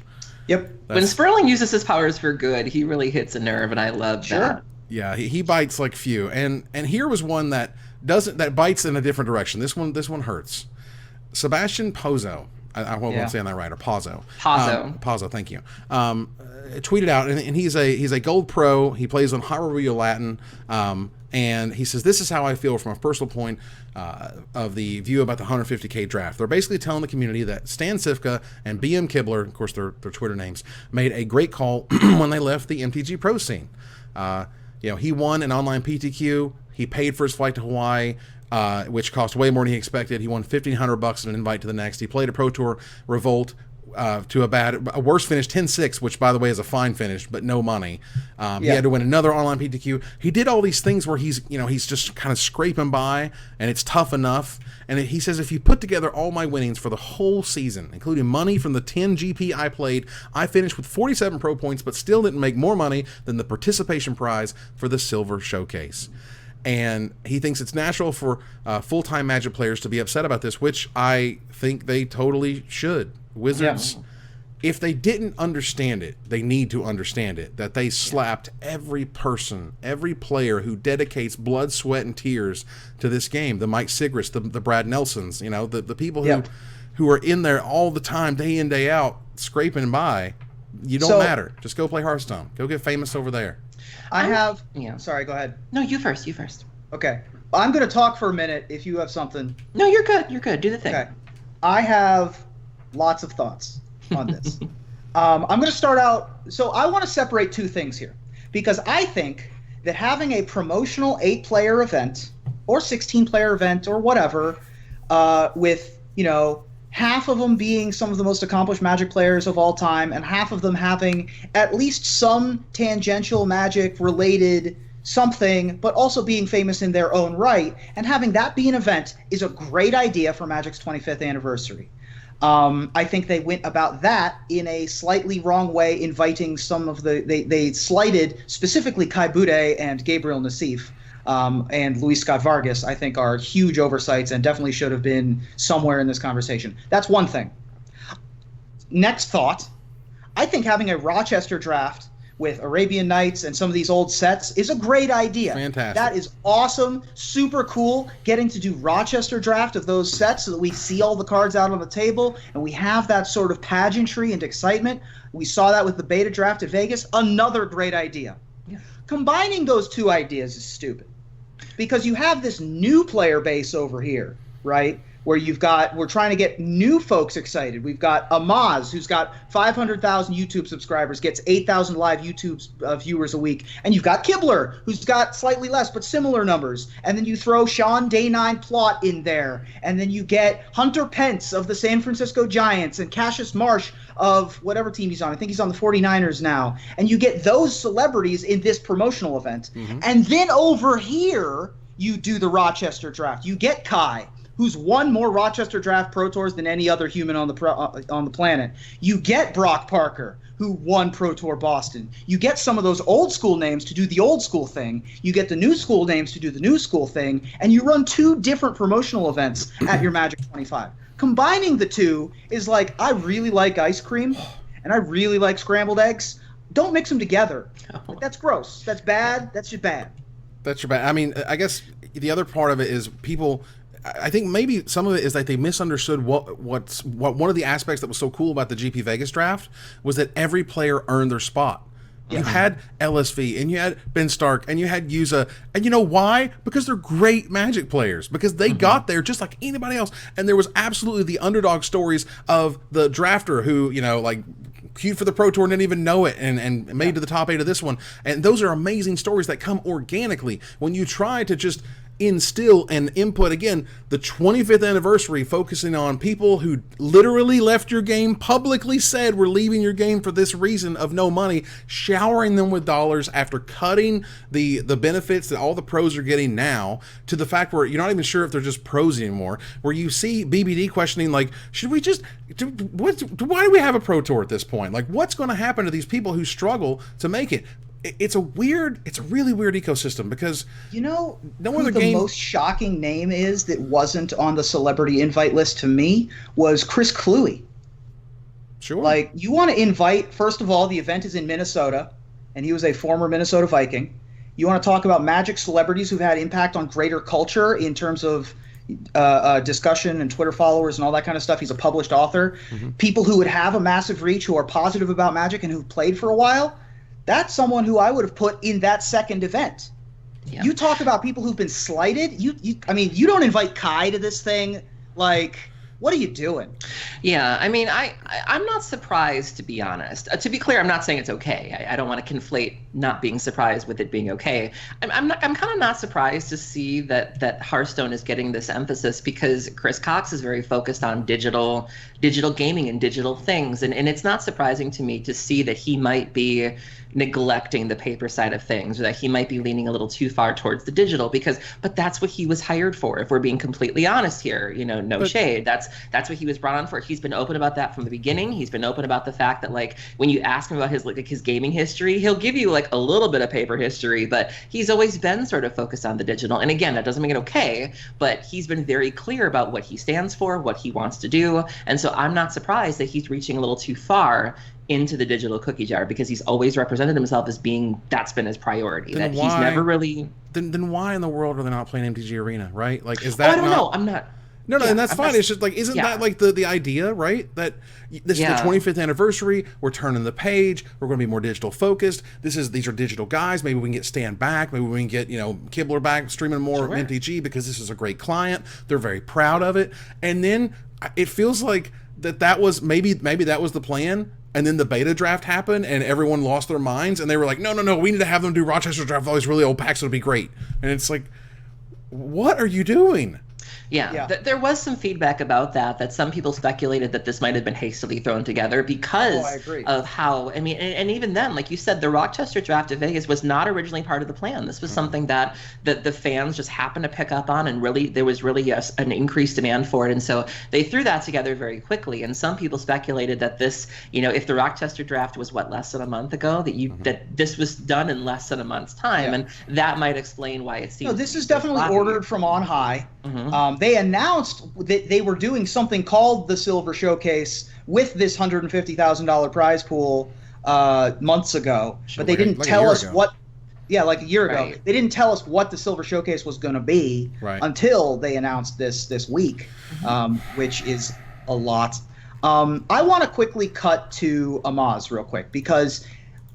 Yep. When Sperling uses his powers for good, he really hits a nerve, and I love that. Yeah, he bites like few. And here was one that bites in a different direction. This one hurts. Sebastian Pozzo, I hope I'm saying that right, or Pozzo. Pozzo, thank you. Tweeted out, and he's a gold pro. He plays on Hyrule Latin, and he says, this is how I feel from a personal point of the view about the 150K draft. They're basically telling the community that Stan Sifka and BM Kibler, of course their Twitter names, made a great call when they left the MTG Pro scene. He won an online PTQ. He paid for his flight to Hawaii, which cost way more than he expected. He won $1,500 and an invite to the next. He played a Pro Tour Revolt to a worse finish, 10-6, which, by the way, is a fine finish, but no money. He had to win another online PTQ. He did all these things where he's just kind of scraping by, and it's tough enough. And he says, if you put together all my winnings for the whole season, including money from the 10 GP I played, I finished with 47 pro points, but still didn't make more money than the participation prize for the Silver Showcase. And he thinks it's natural for full-time Magic players to be upset about this, which I think they totally should. Wizards, if they didn't understand it, they need to understand it, that they slapped every person, every player who dedicates blood, sweat, and tears to this game. The Mike Sigrist, the Brad Nelsons, the people who are in there all the time, day in, day out, scraping by. You don't matter. Just go play Hearthstone. Go get famous over there. Sorry, go ahead. No, you first. Okay. I'm going to talk for a minute if you have something. No, you're good. Do the thing. Okay. I have lots of thoughts on this. I'm going to start out. So I want to separate two things here, because I think that having a promotional 8-player event or 16-player event or whatever, with, half of them being some of the most accomplished Magic players of all time, and half of them having at least some tangential Magic related something, but also being famous in their own right, and having that be an event is a great idea for Magic's 25th anniversary. I think they went about that in a slightly wrong way, inviting some of they slighted specifically Kai Bude and Gabriel Nassif. And Luis Scott Vargas, I think, are huge oversights and definitely should have been somewhere in this conversation. That's one thing. Next thought, I think having a Rochester draft with Arabian Knights and some of these old sets is a great idea. Fantastic. That is awesome, super cool, getting to do Rochester draft of those sets so that we see all the cards out on the table and we have that sort of pageantry and excitement. We saw that with the beta draft at Vegas. Another great idea. Yeah. Combining those two ideas is stupid, because you have this new player base over here, right, where we're trying to get new folks excited. We've got Amaz, who's got 500,000 YouTube subscribers, gets 8,000 live YouTube viewers a week. And you've got Kibler, who's got slightly less but similar numbers. And then you throw Sean Day9 Plot in there. And then you get Hunter Pence of the San Francisco Giants and Cassius Marsh of whatever team he's on. I think he's on the 49ers now. And you get those celebrities in this promotional event. Mm-hmm. And then over here, you do the Rochester draft. You get Kai, who's won more Rochester Draft Pro Tours than any other human on the planet. You get Brock Parker, who won Pro Tour Boston. You get some of those old school names to do the old school thing. You get the new school names to do the new school thing. And you run 2 different promotional events at your Magic 25. Combining the 2 is like, I really like ice cream, and I really like scrambled eggs. Don't mix them together. Like, that's gross. That's bad. That's just bad. That's your bad. I mean, I guess the other part of it is people... I think maybe some of it is that they misunderstood what one of the aspects that was so cool about the GP Vegas draft was that every player earned their spot. Yeah. You had LSV, and you had Ben Stark, and you had Yuza, and you know why? Because they're great Magic players, because they got there just like anybody else, and there was absolutely the underdog stories of the drafter who, you know, like, queued for the Pro Tour and didn't even know it and made to the top 8 of this one. And those are amazing stories that come organically when you try to just instill and input. Again, the 25th anniversary, focusing on people who literally left your game, publicly said we're leaving your game for this reason of no money, showering them with dollars after cutting the benefits that all the pros are getting now, to the fact where you're not even sure if they're just pros anymore, where you see BBD questioning, like, should we just why do we have a Pro Tour at this point? Like, what's going to happen to these people who struggle to make it? It's a really weird ecosystem, because no other game. The most shocking name is that wasn't on the celebrity invite list to me was Chris Cluey. Sure. Like, you want to invite, first of all, the event is in Minnesota, and he was a former Minnesota Viking. You want to talk about Magic celebrities who've had impact on greater culture in terms of discussion and Twitter followers and all that kind of stuff. He's a published author. Mm-hmm. People who would have a massive reach, who are positive about Magic and who've played for a while. That's someone who I would have put in that second event. Yeah. You talk about people who've been slighted. I mean, you don't invite Kai to this thing. Like, what are you doing? Yeah, I mean, I'm not surprised, to be honest. To be clear, I'm not saying it's okay. I don't want to conflate not being surprised with it being okay. I'm kind of not surprised to see that Hearthstone is getting this emphasis, because Chris Cox is very focused on digital gaming and digital things, and it's not surprising to me to see that he might be neglecting the paper side of things, or that he might be leaning a little too far towards the digital, but that's what he was hired for. If we're being completely honest here, no shade. That's what he was brought on for. He's been open about that from the beginning. He's been open about the fact that, like, when you ask him about his gaming history, he'll give you like a little bit of paper history, but he's always been sort of focused on the digital. And again, that doesn't make it okay, but he's been very clear about what he stands for, what he wants to do. And so I'm not surprised that he's reaching a little too far into the digital cookie jar, because he's always represented himself as being, that's been his priority. Then he's never really. Then why in the world are they not playing MTG Arena, right? Like, is that? I don't know. I'm not. No, and that's fine. It's just like, isn't that like the idea, right? That this is the 25th anniversary. We're turning the page. We're going to be more digital focused. These are digital guys. Maybe we can get Stan back. Maybe we can get Kibler back, streaming more MTG, because this is a great client. They're very proud of it. And then it feels like that was maybe that was the plan. And then the beta draft happened, and everyone lost their minds, and they were like, no, we need to have them do Rochester draft, all these really old packs, it'll be great. And it's like, what are you doing? Yeah. There was some feedback about that some people speculated that this might have been hastily thrown together because of how, I mean, and even then, like you said, the Rochester draft of Vegas was not originally part of the plan. This was something that the fans just happened to pick up on, and really there was really an increased demand for it. And so they threw that together very quickly. And some people speculated that this, if the Rochester draft was less than a month ago, that this was done in less than a month's time. And that might explain why it seems. No, this is definitely ordered from on high. Mm-hmm. They announced that they were doing something called the Silver Showcase with this $150,000 prize pool months ago, but they didn't tell us what. Yeah, like a year ago. They didn't tell us what the Silver Showcase was going to be until they announced this week, which is a lot. I want to quickly cut to Amaz real quick, because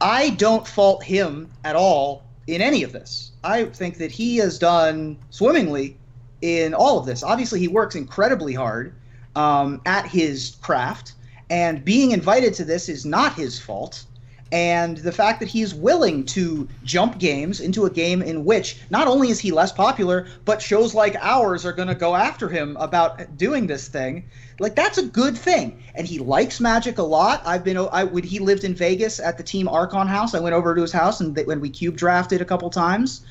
I don't fault him at all in any of this. I think that he has done swimmingly in all of this. Obviously, he works incredibly hard at his craft, and being invited to this is not his fault. And the fact that he is willing to jump games into a game in which not only is he less popular, but shows like ours are going to go after him about doing this thing, like, that's a good thing. And he likes Magic a lot. When he lived in Vegas at the Team Archon house, I went over to his house, and when we cube drafted a couple times,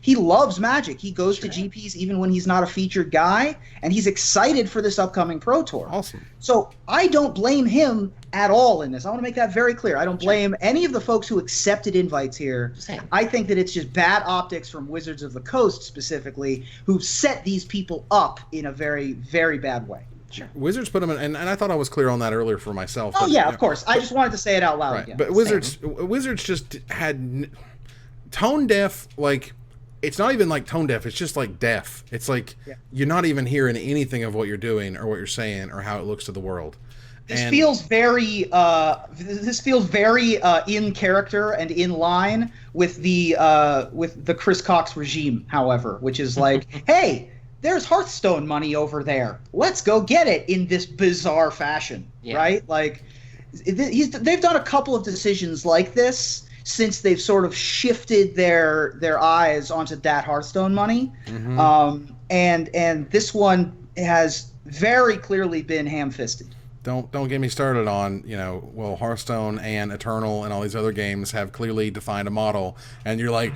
he loves Magic. He goes to GPs even when he's not a featured guy, and he's excited for this upcoming Pro Tour. Awesome. So I don't blame him at all in this. I want to make that very clear. I don't blame any of the folks who accepted invites here. Same. I think that it's just bad optics from Wizards of the Coast specifically, who set these people up in a very, very bad way. Sure. Wizards put them in, and I thought I was clear on that earlier for myself. Oh, yeah, of course. I just wanted to say it out loud right. again. But Wizards just had tone deaf, like, it's not even like tone deaf, it's just like deaf. It's like you're not even hearing anything of what you're doing or what you're saying or how it looks to the world. This feels very in character and in line with the Chris Cox regime, however, which is like, hey, there's Hearthstone money over there. Let's go get it in this bizarre fashion, right? Like, they've done a couple of decisions like this since they've sort of shifted their eyes onto that Hearthstone money, and this one has very clearly been ham-fisted. Don't get me started on, Hearthstone and Eternal and all these other games have clearly defined a model, and you're like,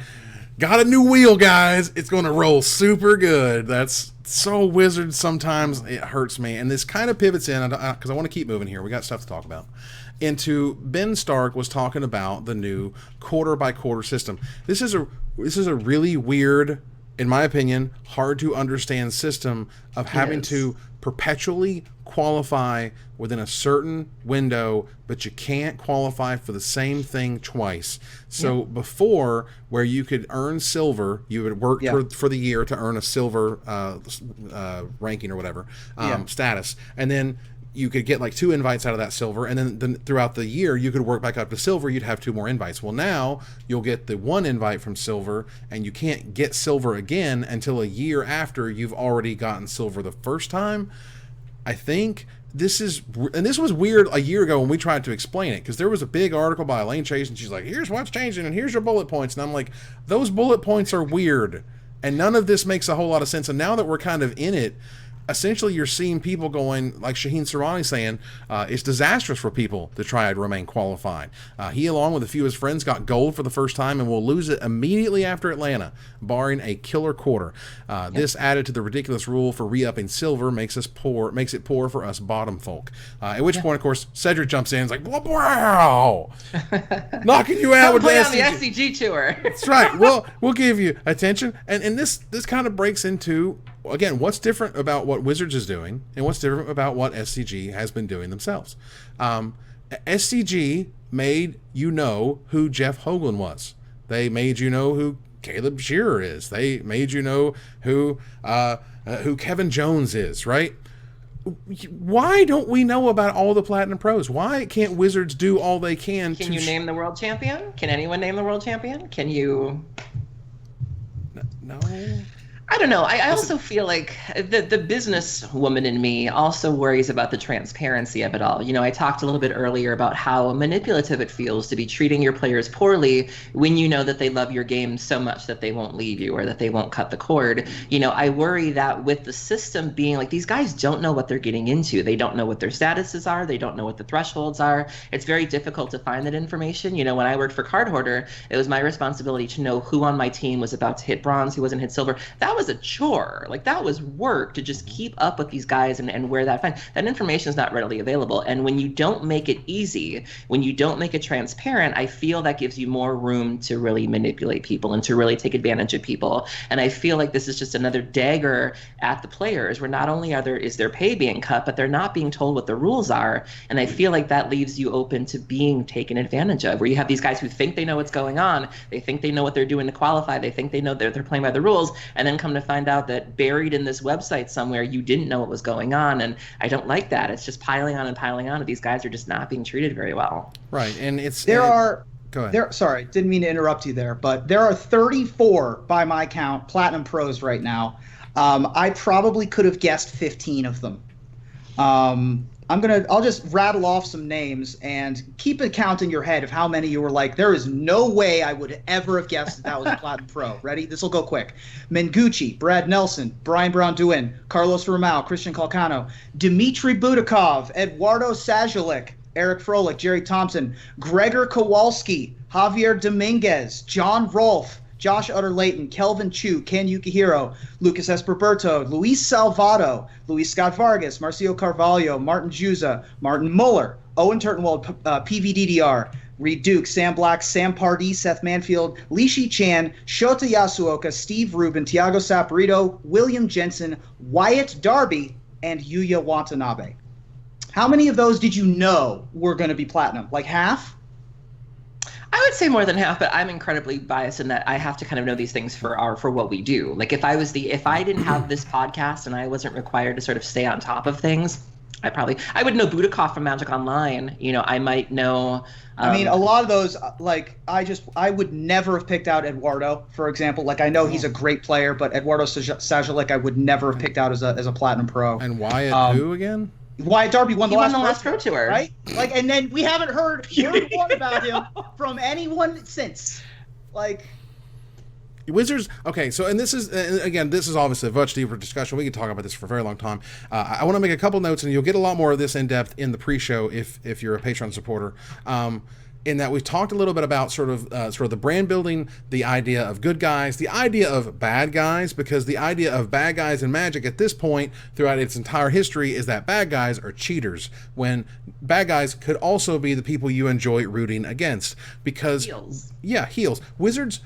got a new wheel, guys. It's going to roll super good. That's so Wizards sometimes. It hurts me. And this kind of pivots in, because I want to keep moving here. We got stuff to talk about. Into Ben Stark was talking about the new quarter-by-quarter system. This is a really weird, in my opinion, hard to understand system of having to perpetually qualify within a certain window, but you can't qualify for the same thing twice. So before, where you could earn silver, you would work for the year to earn a silver ranking or whatever status, and then you could get like 2 invites out of that silver, and then throughout the year you could work back up to silver. You'd have 2 more invites. Well, now you'll get the 1 invite from silver, and you can't get silver again until a year after you've already gotten silver the first time. I think this was weird a year ago when we tried to explain it, because there was a big article by Elaine Chase, and she's like, here's what's changing, and here's your bullet points. And I'm like, those bullet points are weird, and none of this makes a whole lot of sense. And now that we're kind of in it, essentially you're seeing people going, like Shaheen Sarani saying, it's disastrous for people to try to remain qualified. He, along with a few of his friends, got gold for the first time and will lose it immediately after Atlanta, barring a killer quarter. This added to the ridiculous rule for re-upping silver makes it poor for us bottom folk. At which point, of course, Cedric jumps in and is like, wow, knocking you out with play the on the SCG tour. That's right. We'll give you attention. And this kind of breaks into, again, what's different about what Wizards is doing and what's different about what SCG has been doing themselves. SCG made you know who Jeff Hoagland was. They made you know who Caleb Shearer is. They made you know who Kevin Jones is, right? Why don't we know about all the Platinum Pros? Why can't Wizards do all they can? Can you name the world champion? Can anyone name the world champion? Can you? No. I don't know. I also feel like the businesswoman in me also worries about the transparency of it all. I talked a little bit earlier about how manipulative it feels to be treating your players poorly when you know that they love your game so much that they won't leave you or that they won't cut the cord. I worry that with the system being like, these guys don't know what they're getting into. They don't know what their statuses are. They don't know what the thresholds are. It's very difficult to find that information. When I worked for Card Hoarder, it was my responsibility to know who on my team was about to hit bronze, who wasn't hit silver. That was a chore. Like, that was work to just keep up with these guys and where that information is not readily available. And when you don't make it easy, when you don't make it transparent, I feel that gives you more room to really manipulate people and to really take advantage of people. And I feel like this is just another dagger at the players, where not only is their pay being cut, but they're not being told what the rules are. And I feel like that leaves you open to being taken advantage of, where you have these guys who think they know what's going on, they think they know what they're doing to qualify, they think they know they're playing by the rules, and then come to find out that buried in this website somewhere you didn't know what was going on. And I don't like that. It's just piling on and piling on, and these guys are just not being treated very well. Right. And go ahead. Sorry, didn't mean to interrupt you there, but there are 34 by my count Platinum Pros right now. I probably could have guessed 15 of them. I'll just rattle off some names and keep a count in your head of how many you were like, there is no way I would ever have guessed that was a Platinum Pro. Ready? This will go quick. Mengucci, Brad Nelson, Brian Brown-Duin, Carlos Ramao, Christian Calcano, Dmitry Budakov, Eduardo Sajalik, Eric Froelich, Jerry Thompson, Gregor Kowalski, Javier Dominguez, John Rolfe, Josh Utter-Layton, Kelvin Chu, Ken Yukihiro, Lucas Esperberto, Luis Salvato, Luis Scott Vargas, Marcio Carvalho, Martin Juza, Martin Muller, Owen Turtenwald, PVDDR, Reed Duke, Sam Black, Sam Pardee, Seth Manfield, Lishi Chan, Shota Yasuoka, Steve Rubin, Tiago Saporito, William Jensen, Wyatt Darby, and Yuya Watanabe. How many of those did you know were going to be platinum? Like half? I would say more than half, but I'm incredibly biased in that I have to kind of know these things for what we do. Like if I didn't have this podcast and I wasn't required to sort of stay on top of things, I would know Budakov from Magic Online. You know, I might know. I mean, a lot of those, like I would never have picked out Eduardo, for example. Like I know he's a great player, but Eduardo Sajalik I would never have picked out as a Platinum Pro. And Wyatt who again? Wyatt Darby won the last Pro Tour, right? Like, and then we haven't heard word one about him from anyone since. Like, Wizards. Okay, so and this is obviously a much deeper discussion. We could talk about this for a very long time. I want to make a couple notes, and you'll get a lot more of this in depth in the pre-show if you're a Patreon supporter. In that we've talked a little bit about sort of the brand building, the idea of good guys, the idea of bad guys, because the idea of bad guys in Magic at this point throughout its entire history is that bad guys are cheaters, when bad guys could also be the people you enjoy rooting against. Because heels. Wizards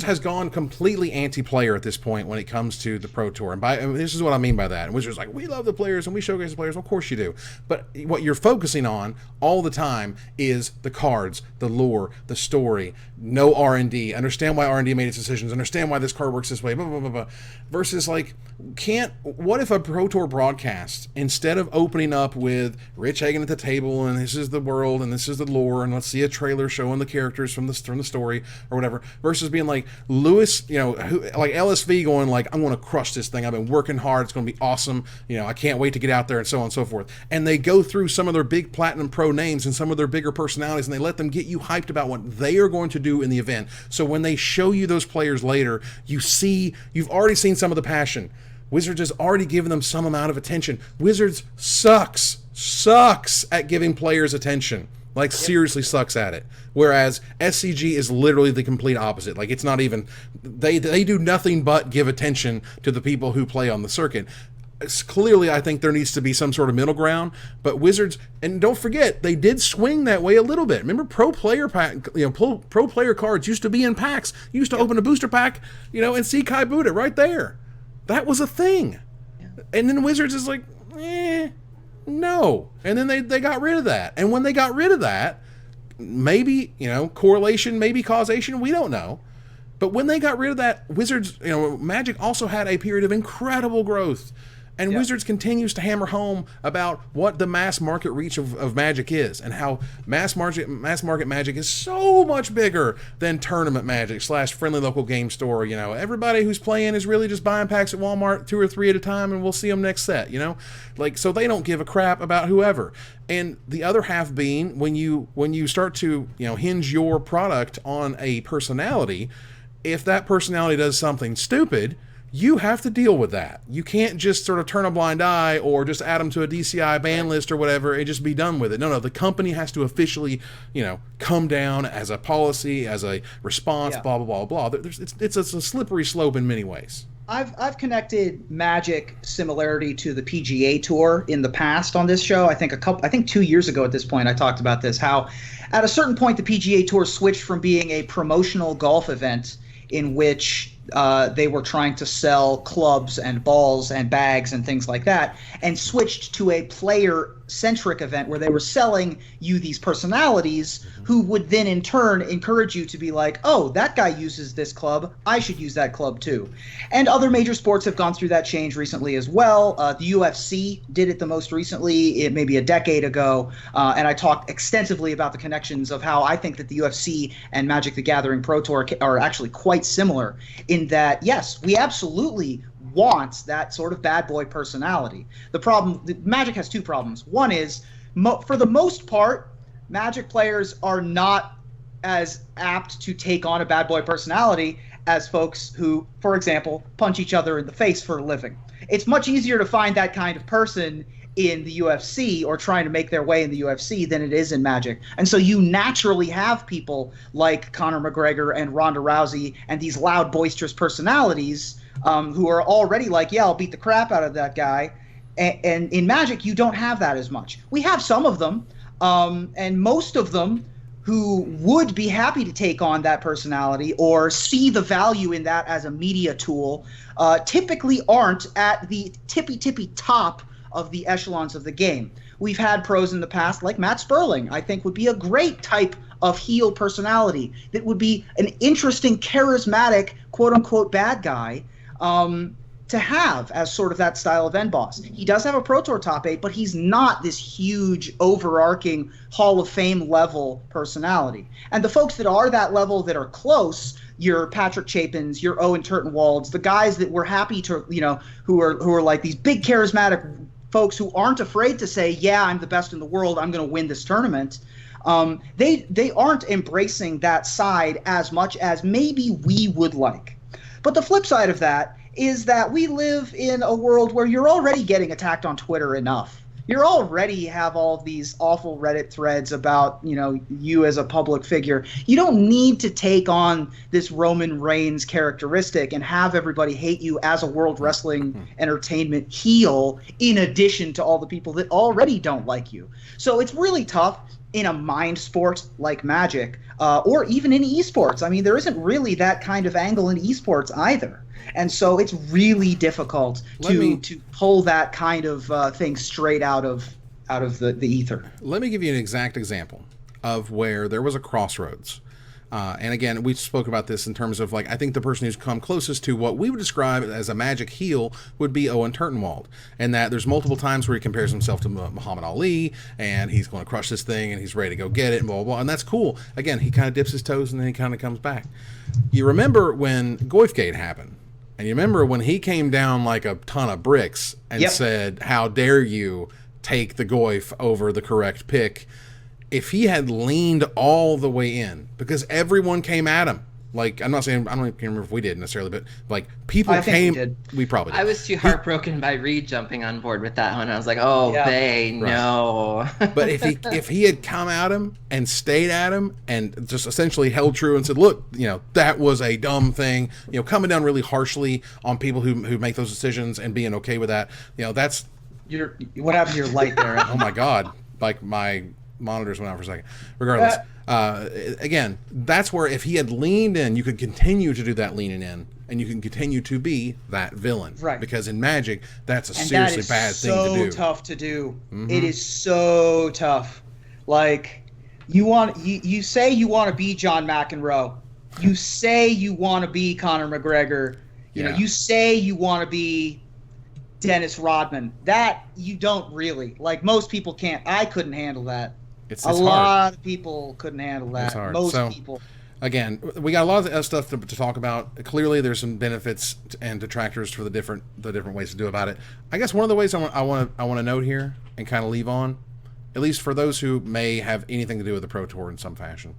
has gone completely anti-player at this point when it comes to the Pro Tour. And this is what I mean by that. And Wizards like, we love the players and we showcase the players. Well, of course you do. But what you're focusing on all the time is the cards, the lore, the story, no R&D, understand why R&D made its decisions, understand why this card works this way, blah, blah, blah, blah. Versus like, what if a Pro Tour broadcast, instead of opening up with Rich Hagan at the table and this is the world and this is the lore and let's see a trailer showing the characters from the story or whatever, versus being like Lewis, like LSV going like, I'm going to crush this thing. I've been working hard. It's going to be awesome. I can't wait to get out there and so on and so forth. And they go through some of their big Platinum Pro names and some of their bigger personalities and they let them get you hyped about what they are going to do in the event. So when they show you those players later, you've already seen some of the passion. Wizards has already given them some amount of attention. Wizards sucks at giving players attention. Like, seriously sucks at it. Whereas SCG is literally the complete opposite. Like, it's not even... They do nothing but give attention to the people who play on the circuit. Clearly, I think there needs to be some sort of middle ground. But Wizards... And don't forget, they did swing that way a little bit. Remember, pro player cards used to be in packs. You used to open a booster pack, and see Kai Buddha right there. That was a thing. And then Wizards is like, no. And then they got rid of that. And when they got rid of that, maybe, correlation, maybe causation, we don't know. But when they got rid of that, Wizards, Magic also had a period of incredible growth. And Wizards continues to hammer home about what the mass market reach of Magic is, and how mass market Magic is so much bigger than tournament Magic / friendly local game store. Everybody who's playing is really just buying packs at Walmart 2 or 3 at a time, and we'll see them next set. So they don't give a crap about whoever. And the other half being when you start to hinge your product on a personality, if that personality does something stupid, you have to deal with that. You can't just sort of turn a blind eye or just add them to a DCI ban list or whatever and just be done with it. No, the company has to officially, come down as a policy, as a response, blah, blah, blah, blah. It's a slippery slope in many ways. I've connected Magic similarity to the PGA Tour in the past on this show. I think 2 years ago at this point I talked about this, how at a certain point the PGA Tour switched from being a promotional golf event in which they were trying to sell clubs and balls and bags and things like that, and switched to a player centric event where they were selling you these personalities who would then in turn encourage you to be like, oh, that guy uses this club, I should use that club too. And other major sports have gone through that change recently as well. The UFC did it the most recently, maybe a decade ago, and I talked extensively about the connections of how I think that the UFC and Magic the Gathering Pro Tour are actually quite similar in that, yes, we absolutely wants that sort of bad boy personality. Magic has two problems. One is, for the most part, Magic players are not as apt to take on a bad boy personality as folks who, for example, punch each other in the face for a living. It's much easier to find that kind of person in the UFC or trying to make their way in the UFC than it is in Magic. And so you naturally have people like Conor McGregor and Ronda Rousey and these loud, boisterous personalities who are already like, yeah, I'll beat the crap out of that guy. And in Magic, you don't have that as much. We have some of them, and most of them who would be happy to take on that personality or see the value in that as a media tool typically aren't at the tippy top of the echelons of the game. We've had pros in the past like Matt Sperling, I think would be a great type of heel personality that would be an interesting, charismatic, quote-unquote bad guy to have as sort of that style of end boss. He does have a Pro Tour top 8, but he's not this huge, overarching Hall of Fame level personality. And the folks that are that level that are close, your Patrick Chapins, your Owen Turtenwalds, the guys that we're happy to, who are like these big charismatic folks who aren't afraid to say, yeah, I'm the best in the world, I'm going to win this tournament. They aren't embracing that side as much as maybe we would like. But the flip side of that is that we live in a world where you're already getting attacked on Twitter enough. You already have all of these awful Reddit threads about, you as a public figure. You don't need to take on this Roman Reigns characteristic and have everybody hate you as a World Wrestling Entertainment heel in addition to all the people that already don't like you. So it's really tough in a mind sport like Magic, or even in esports. I mean, there isn't really that kind of angle in esports either. And so it's really difficult to pull that kind of thing straight out of the ether. Let me give you an exact example of where there was a crossroads. And again, we spoke about this in terms of, I think the person who's come closest to what we would describe as a Magic heel would be Owen Turtenwald. And that there's multiple times where he compares himself to Muhammad Ali, and he's going to crush this thing, and he's ready to go get it, and blah, blah, blah. And that's cool. Again, he kind of dips his toes, and then he kind of comes back. You remember when Goifgate happened, and you remember when he came down like a ton of bricks and said, how dare you take the Goif over the correct pick? If he had leaned all the way in, because everyone came at him. I'm not saying, I don't even remember if we did necessarily, but people came. We did. We probably did. I was too heartbroken by Reed jumping on board with that one. I was like, oh, no. But if he had come at him and stayed at him and just essentially held true and said, look, that was a dumb thing, coming down really harshly on people who make those decisions and being okay with that, that's. What happened to your light there? Oh my God. My monitors went out for a second. Regardless, again, that's where if he had leaned in, you could continue to do that leaning in, and you can continue to be that villain. Right. Because in Magic, that's a seriously bad thing to do. So tough to do. Mm-hmm. It is so tough. You say you want to be John McEnroe. You say you want to be Conor McGregor. You say you want to be Dennis Rodman. That you don't really. Most people can't. I couldn't handle that. It's a lot of people couldn't handle that. It's hard. Most people. Again, we got a lot of stuff to talk about. Clearly, there's some benefits and detractors for the different ways to do about it. I guess one of the ways I want to note here and kind of leave on, at least for those who may have anything to do with the Pro Tour in some fashion,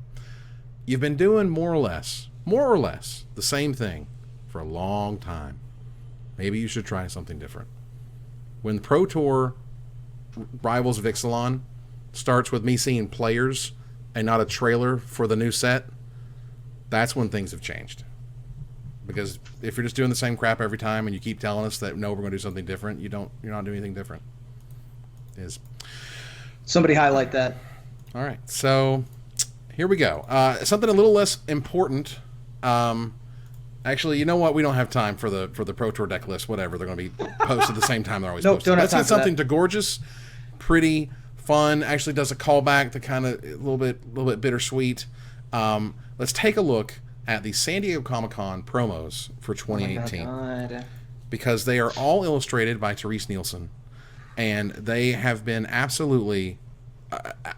you've been doing more or less the same thing for a long time. Maybe you should try something different. When the Pro Tour Rivals of Ixalan starts with me seeing players and not a trailer for the new set, that's when things have changed. Because if you're just doing the same crap every time and you keep telling us that no, we're going to do something different, you're not doing anything different. Somebody highlight that. All right, so here we go. Something a little less important. Actually, you know what? We don't have time for the Pro Tour deck list. Whatever, they're going to be posted at the same time they're always posted. Don't have Let's time get something for to gorgeous. pretty, fun. Actually, does a callback to kind of a little bit bittersweet. Let's take a look at the San Diego Comic-Con promos for 2018, because they are all illustrated by Therese Nielsen, and they have been absolutely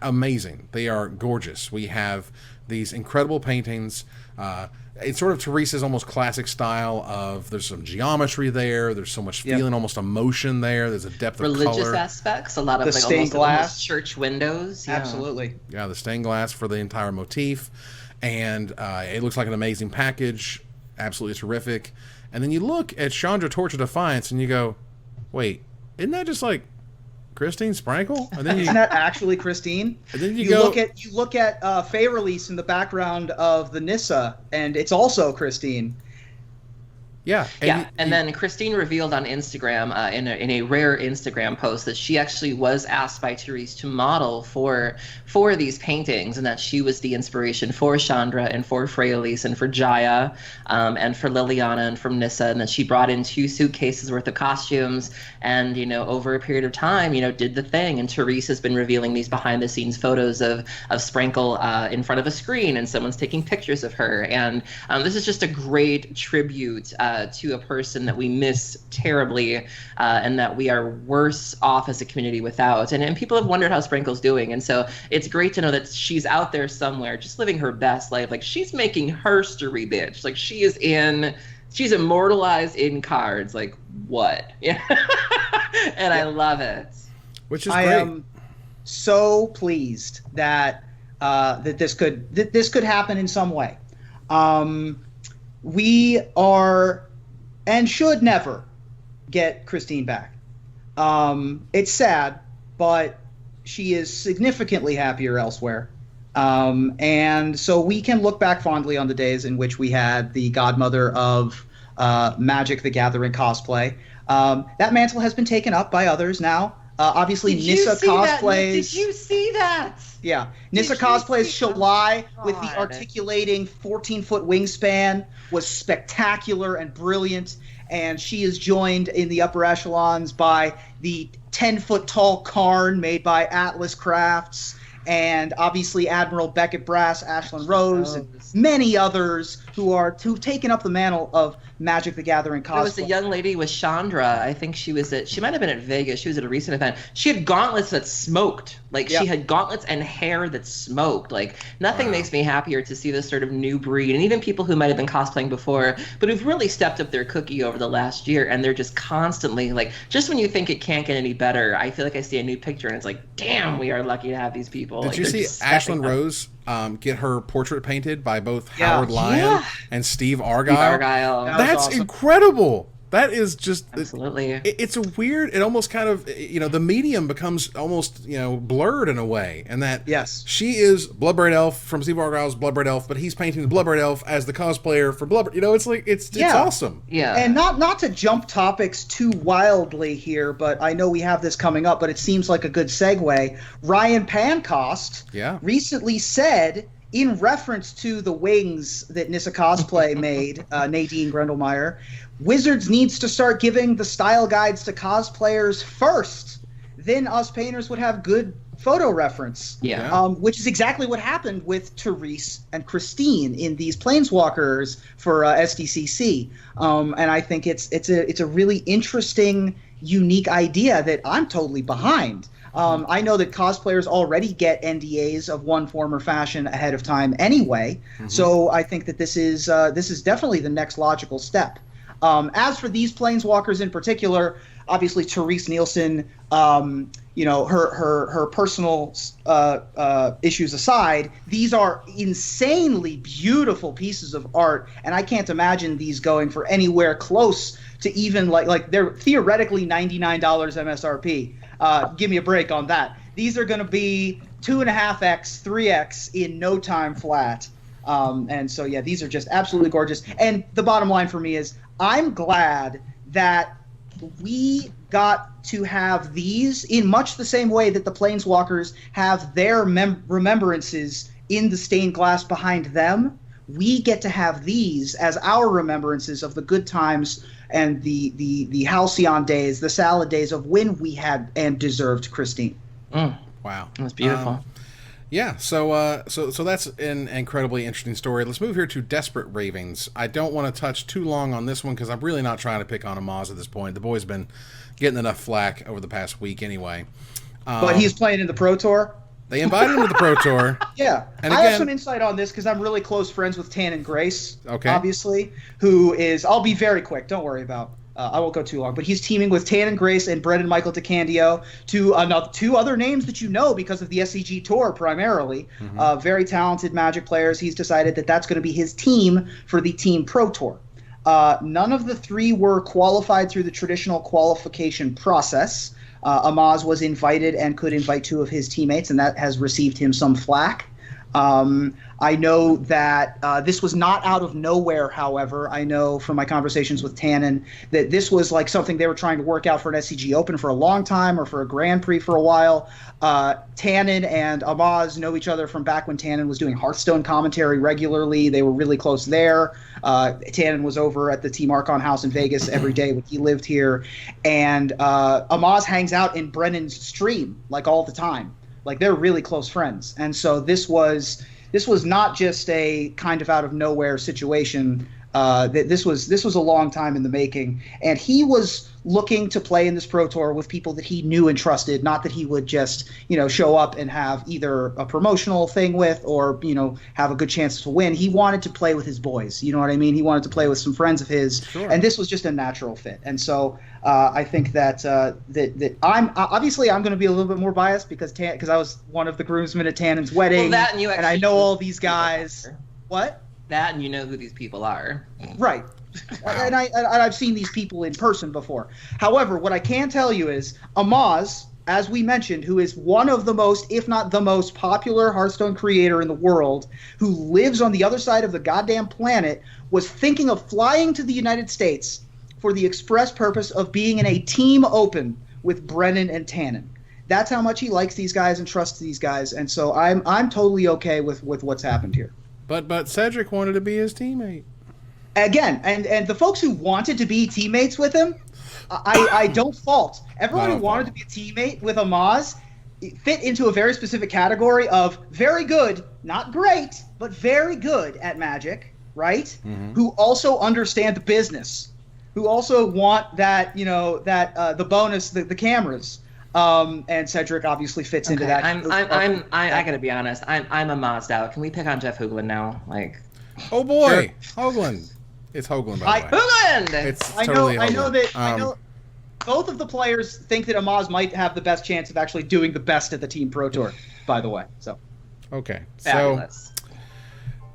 amazing. They are gorgeous. We have these incredible paintings. It's sort of Therese's almost classic style of, there's some geometry there, there's so much feeling, almost emotion there, there's a depth of color. Religious aspects, a lot of the like stained glass. almost church windows. Yeah. Absolutely. Yeah, the stained glass for the entire motif. And it looks like an amazing package, absolutely terrific. And then you look at Chandra Torch of Defiance and you go, wait, isn't that just like Christine Sprankle? And then isn't that actually Christine? And then you look at Fey Release in the background of the Nissa, and it's also Christine. Yeah. And then Christine revealed on Instagram, in a rare Instagram post, that she actually was asked by Therese to model for these paintings, and that she was the inspiration for Chandra and for Freyalise and for Jaya, and for Liliana and from Nissa, and that she brought in 2 suitcases worth of costumes, and over a period of time, did the thing. And Therese has been revealing these behind the scenes photos of Sprankle in front of a screen, and someone's taking pictures of her. And this is just a great tribute to a person that we miss terribly, and that we are worse off as a community without. And people have wondered how Sprankle's doing, and so it's great to know that she's out there somewhere just living her best life. Like, she's making her story, bitch. Like, she's immortalized in cards. Like, what? Yeah. And I love it. Which is great. I am so pleased that that this could happen in some way. We are and should never get Christine back. It's sad, but she is significantly happier elsewhere. And so we can look back fondly on the days in which we had the godmother of Magic the Gathering cosplay. That mantle has been taken up by others now. Obviously, Nissa cosplays. Did you see that? Yeah. Nissa cosplays Shalai with the articulating 14-foot wingspan was spectacular and brilliant. And she is joined in the upper echelons by the 10-foot tall Karn made by Atlas Crafts. And obviously Admiral Beckett Brass, Ashlyn Rose, and many others who've taken up the mantle of Magic the Gathering cosplay. There was a young lady with Chandra. I think she might have been at Vegas. She was at a recent event. She had gauntlets that smoked. Like, she had gauntlets and hair that smoked. Like, nothing makes me happier to see this sort of new breed. And even people who might have been cosplaying before, but who've really stepped up their cookie over the last year. And they're just constantly, like, just when you think it can't get any better, I feel like I see a new picture and it's like, damn, we are lucky to have these people. Did you see Ashlyn Rose get her portrait painted by both Howard Lyon and Steve Argyle? That's awesome. Incredible. That is just absolutely. It's a weird. It almost kind of the medium becomes almost blurred in a way, and that she is Bloodbraid Elf from Steve Argyle's Bloodbraid Elf, but he's painting the Bloodbraid Elf as the cosplayer for Bloodbraid. It's like it's awesome. Yeah. And not to jump topics too wildly here, but I know we have this coming up, but it seems like a good segue. Ryan Pancost recently said, in reference to the wings that Nissa Cosplay made, Nadine Grendelmeyer, Wizards needs to start giving the style guides to cosplayers first. Then us painters would have good photo reference. Yeah. Which is exactly what happened with Therese and Christine in these Planeswalkers for SDCC. And I think it's a really interesting, unique idea that I'm totally behind. I know that cosplayers already get NDAs of one form or fashion ahead of time anyway, so I think that this is definitely the next logical step. As for these Planeswalkers in particular, obviously Therese Nielsen, her personal issues aside, these are insanely beautiful pieces of art, and I can't imagine these going for anywhere close to even like they're theoretically $99 MSRP. Give me a break on that. These are going to be 2.5x, 3x in no time flat. And so, these are just absolutely gorgeous. And the bottom line for me is I'm glad that we got to have these in much the same way that the Planeswalkers have their remembrances in the stained glass behind them. We get to have these as our remembrances of the good times and the halcyon days, the salad days of when we had and deserved Christine. Wow. It was beautiful. Yeah, so that's an incredibly interesting story. Let's move here to Desperate Ravings. I don't want to touch too long on this one because I'm really not trying to pick on Amaz at this point. The boy's been getting enough flack over the past week anyway. But he's playing in the Pro Tour. They invited him to the Pro Tour. Yeah, and I have some insight on this because I'm really close friends with Tan and Grace, okay. Obviously, who is, I'll be very quick, don't worry about I won't go too long, but he's teaming with Tan and Grace and Brendan Michael DeCandio, two other names that you know because of the SCG Tour primarily. Very talented Magic players. He's decided that that's going to be his team for the Team Pro Tour. None of the three were qualified through the traditional qualification process. Amaz was invited and could invite two of his teammates, and that has received him some flack. I know that this was not out of nowhere, however. I know from my conversations with Tannen that this was like something they were trying to work out for an SCG Open for a long time or for a Grand Prix for a while. Tannen and Amaz know each other from back when Tannen was doing Hearthstone commentary regularly. They were really close there. Tannen was over at the Team Archon house in Vegas every day when he lived here. And Amaz hangs out in Brennan's stream like all the time. Like they're really close friends. And so this was not just a kind of out of nowhere situation. This was a long time in the making, and he was looking to play in this Pro Tour with people that he knew and trusted, not that he would just, show up and have either a promotional thing with or, have a good chance to win. He wanted to play with his boys. You know what I mean? He wanted to play with some friends of his, sure. And this was just a natural fit. And so I think that I'm going to be a little bit more biased because I was one of the groomsmen at Tannen's wedding, well, that and I know all these guys. What? That and you know who these people are. Right. And I've seen these people in person before. However, what I can tell you is Amaz, as we mentioned, who is one of the most, if not the most popular Hearthstone creator in the world, who lives on the other side of the goddamn planet, was thinking of flying to the United States for the express purpose of being in a team open with Brennan and Tannen. That's how much he likes these guys and trusts these guys, and so I'm totally okay with what's happened here. But Cedric wanted to be his teammate. Again, and the folks who wanted to be teammates with him, I don't fault. Everyone who wanted to be a teammate with Amaz fit into a very specific category of very good, not great, but very good at Magic, right? Mm-hmm. Who also understand the business, who also want that, the bonus, the cameras. And Cedric obviously fits into that. I gotta be honest. I'm a Mazed out. Can we pick on Jeff Hoogland now? Oh boy, sure. Hoagland. It's Hoagland, by the way. Hoagland. It's totally Hoagland. I know both of the players think that Amaz might have the best chance of actually doing the best at the Team Pro Tour. By the way, so okay. Fabulous. So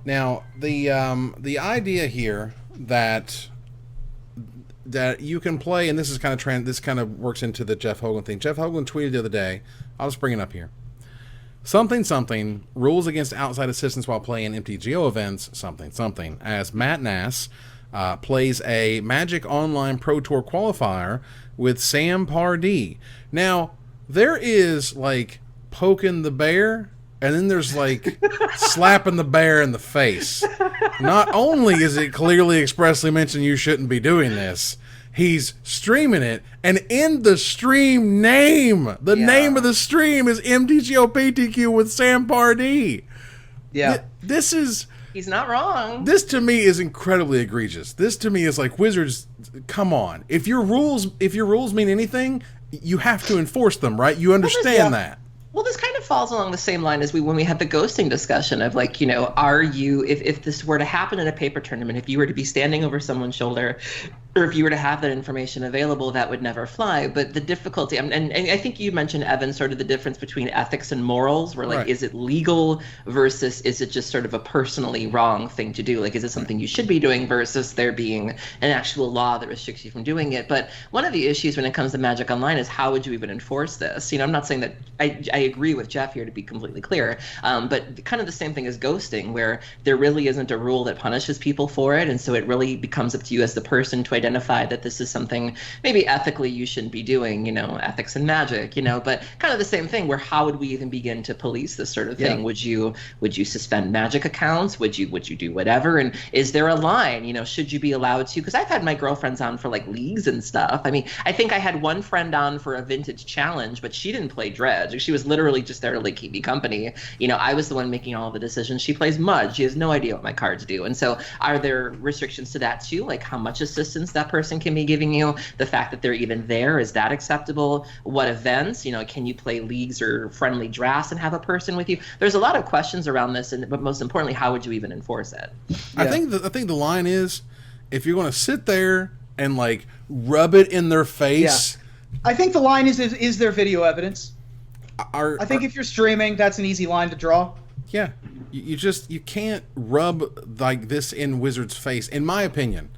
now the idea here that you can play, and this is this kind of works into the Jeff Hoagland thing. Jeff Hoagland tweeted the other day. I'll just bring it up here. Something, rules against outside assistance while playing MTGO events, something, as Matthias plays a Magic Online Pro Tour qualifier with Sam Pardee. Now, there is, poking the bear, and then there's, slapping the bear in the face. Not only is it clearly expressly mentioned you shouldn't be doing this, he's streaming it, and in the stream name, name of the stream is MTGO PTQ with Sam Pardee. Yeah. This is... He's not wrong. This, to me, is incredibly egregious. This, to me, is like, Wizards, come on. If your rules mean anything, you have to enforce them, right? You understand that. Well, this kind of falls along the same line as when we had the ghosting discussion of are you, if this were to happen in a paper tournament, if you were to be standing over someone's shoulder, or if you were to have that information available, that would never fly. But the difficulty, and I think you mentioned, Evan, sort of the difference between ethics and morals, where right. Is it legal versus is it just sort of a personally wrong thing to do? Is it something you should be doing versus there being an actual law that restricts you from doing it? But one of the issues when it comes to Magic Online is how would you even enforce this? I'm not saying that I agree with Jeff here, to be completely clear, but kind of the same thing as ghosting, where there really isn't a rule that punishes people for it, and so it really becomes up to you as the person to identified that this is something maybe ethically you shouldn't be doing, ethics and magic, but kind of the same thing where how would we even begin to police this sort of thing? Would you suspend magic accounts? Would you do whatever? And is there a line, should you be allowed to? Because I've had my girlfriends on for like leagues and stuff. I mean, I think I had one friend on for a vintage challenge, but she didn't play Dredge. She was literally just there to like keep me company. I was the one making all the decisions. She plays Mud. She has no idea what my cards do. And so are there restrictions to that too? Like how much assistance that person can be giving you? The fact that they're even there, is that acceptable? What events? Can you play leagues or friendly drafts and have a person with you? There's a lot of questions around this, but most importantly, how would you even enforce it? I think the line is, if you're going to sit there and like rub it in their face. Yeah. I think the line is there video evidence? I think if you're streaming, that's an easy line to draw. Yeah, you can't rub like this in Wizard's face, in my opinion.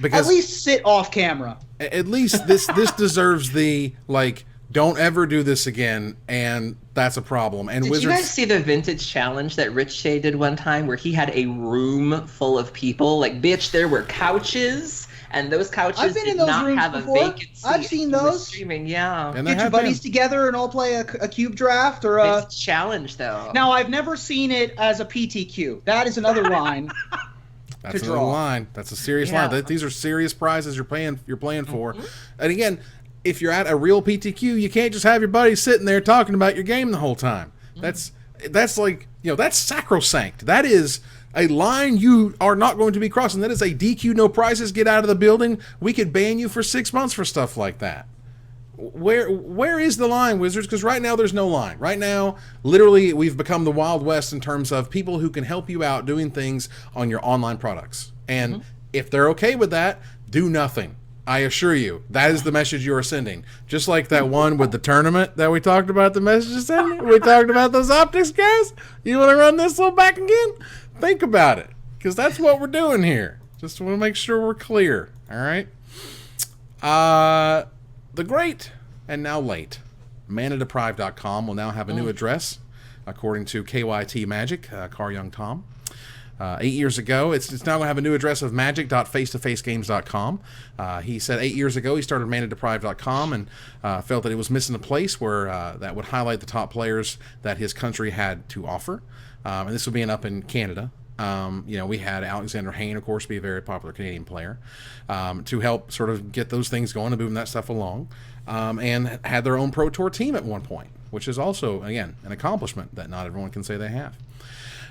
Because at least sit off camera. At least this deserves the like, don't ever do this again, and that's a problem. And Did you guys see the vintage challenge that Rich Shea did one time where he had a room full of people? Like, bitch, there were couches, and those couches did not have before. A vacancy. I've seen those. Streaming, yeah. And get your buddies together and all play a cube draft or a challenge, though. Now, I've never seen it as a PTQ. That is another line. That's another line. That's a serious line. These are serious prizes you're playing for. And again, if you're at a real PTQ, you can't just have your buddies sitting there talking about your game the whole time. That's like, that's sacrosanct. That is a line you are not going to be crossing. That is a DQ, no prizes, get out of the building. We could ban you for 6 months for stuff like that. Where is the line, Wizards? Because right now there's no line. Right now, literally, we've become the Wild West in terms of people who can help you out doing things on your online products. And if they're okay with that, do nothing. I assure you, that is the message you are sending. Just like that one with the tournament that we talked about, the messages sending. We talked about those optics, guys. You want to run this little back again? Think about it, because that's what we're doing here. Just want to make sure we're clear. All right. The great and now late ManaDeprived.com will now have a new address, according to KYT Magic, Car Young Tom. 8 years ago, it's now going to have a new address of magic.facetofacegames.com. He said 8 years ago he started ManaDeprived.com and felt that it was missing a place where that would highlight the top players that his country had to offer. And this would be up in Canada. We had Alexander Hayne, of course, be a very popular Canadian player, to help sort of get those things going and moving that stuff along, and had their own Pro Tour team at one point, which is also, again, an accomplishment that not everyone can say they have.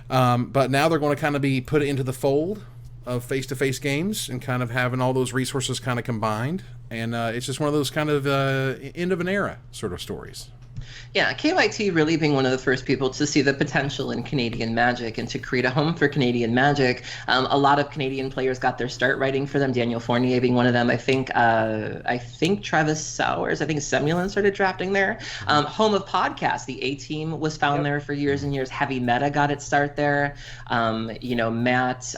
But now they're going to kind of be put into the fold of face-to-face games and kind of having all those resources kind of combined. And it's just one of those kind of end of an era sort of stories. Yeah, KYT really being one of the first people to see the potential in Canadian Magic and to create a home for Canadian Magic. A lot of Canadian players got their start writing for them, Daniel Fournier being one of them. I think Travis Sowers, I think Semulin started drafting there. Home of podcasts, the A-Team was found there for years and years. Heavy Meta got its start there. Matt...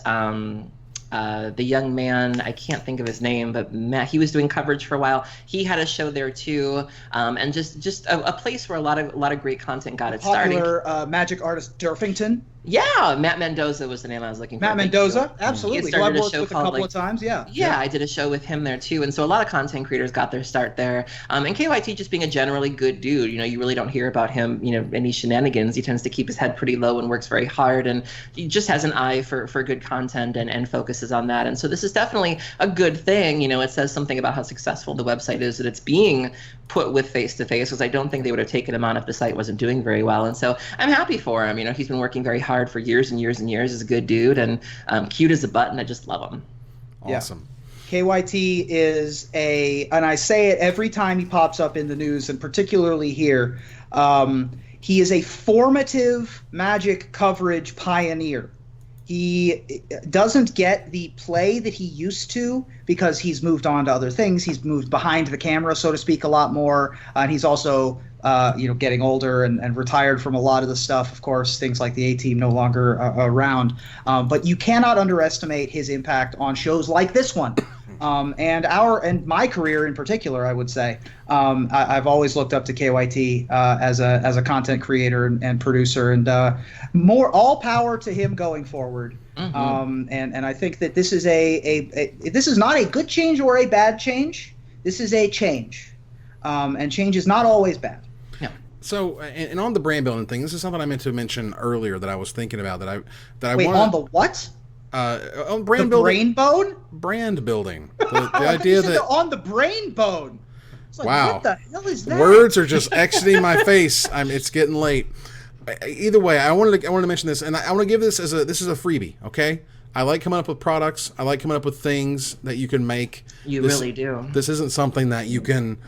the young man, I can't think of his name, but Matt, he was doing coverage for a while. He had a show there too, and just a place where a lot of great content got its starting. Popular magic artist Durfington. Yeah, Matt Mendoza was the name I was looking for. Matt Mendoza, absolutely. He started a show with called, a couple of times, yeah. Yeah, I did a show with him there too, and so a lot of content creators got their start there. And KYT just being a generally good dude, you really don't hear about him, any shenanigans. He tends to keep his head pretty low and works very hard, and he just has an eye for good content and focuses on that. And so this is definitely a good thing. It says something about how successful the website is that it's being put with face-to-face, because I don't think they would have taken him on if the site wasn't doing very well. And so I'm happy for him. He's been working very hard for years and years and years. He's a good dude and cute as a button. I just love him. Awesome. Yeah. KYT is and I say it every time he pops up in the news, and particularly here, he is a formative Magic coverage pioneer. He doesn't get the play that he used to because he's moved on to other things. He's moved behind the camera, so to speak, a lot more. And he's also, getting older and retired from a lot of the stuff. Of course, things like the A-Team no longer around. But you cannot underestimate his impact on shows like this one, And my career in particular, I would say, I've always looked up to KYT as a content creator and producer, and all power to him going forward. And I think that this is this is not a good change or a bad change. This is a change, and change is not always bad. Yeah. So, and on the brand building thing, this is something I meant to mention earlier that I was thinking about that I Wait, wanted, on the what? On brand the building. Brain bone? Brand building. The idea that on the brain bone. It's like, wow, what the hell is that? Words are just exiting my face. It's getting late. Either way, I wanted to mention this, and I want to give this this is a freebie. Okay, I like coming up with products. I like coming up with things that you can make. You really do. This isn't something that you can.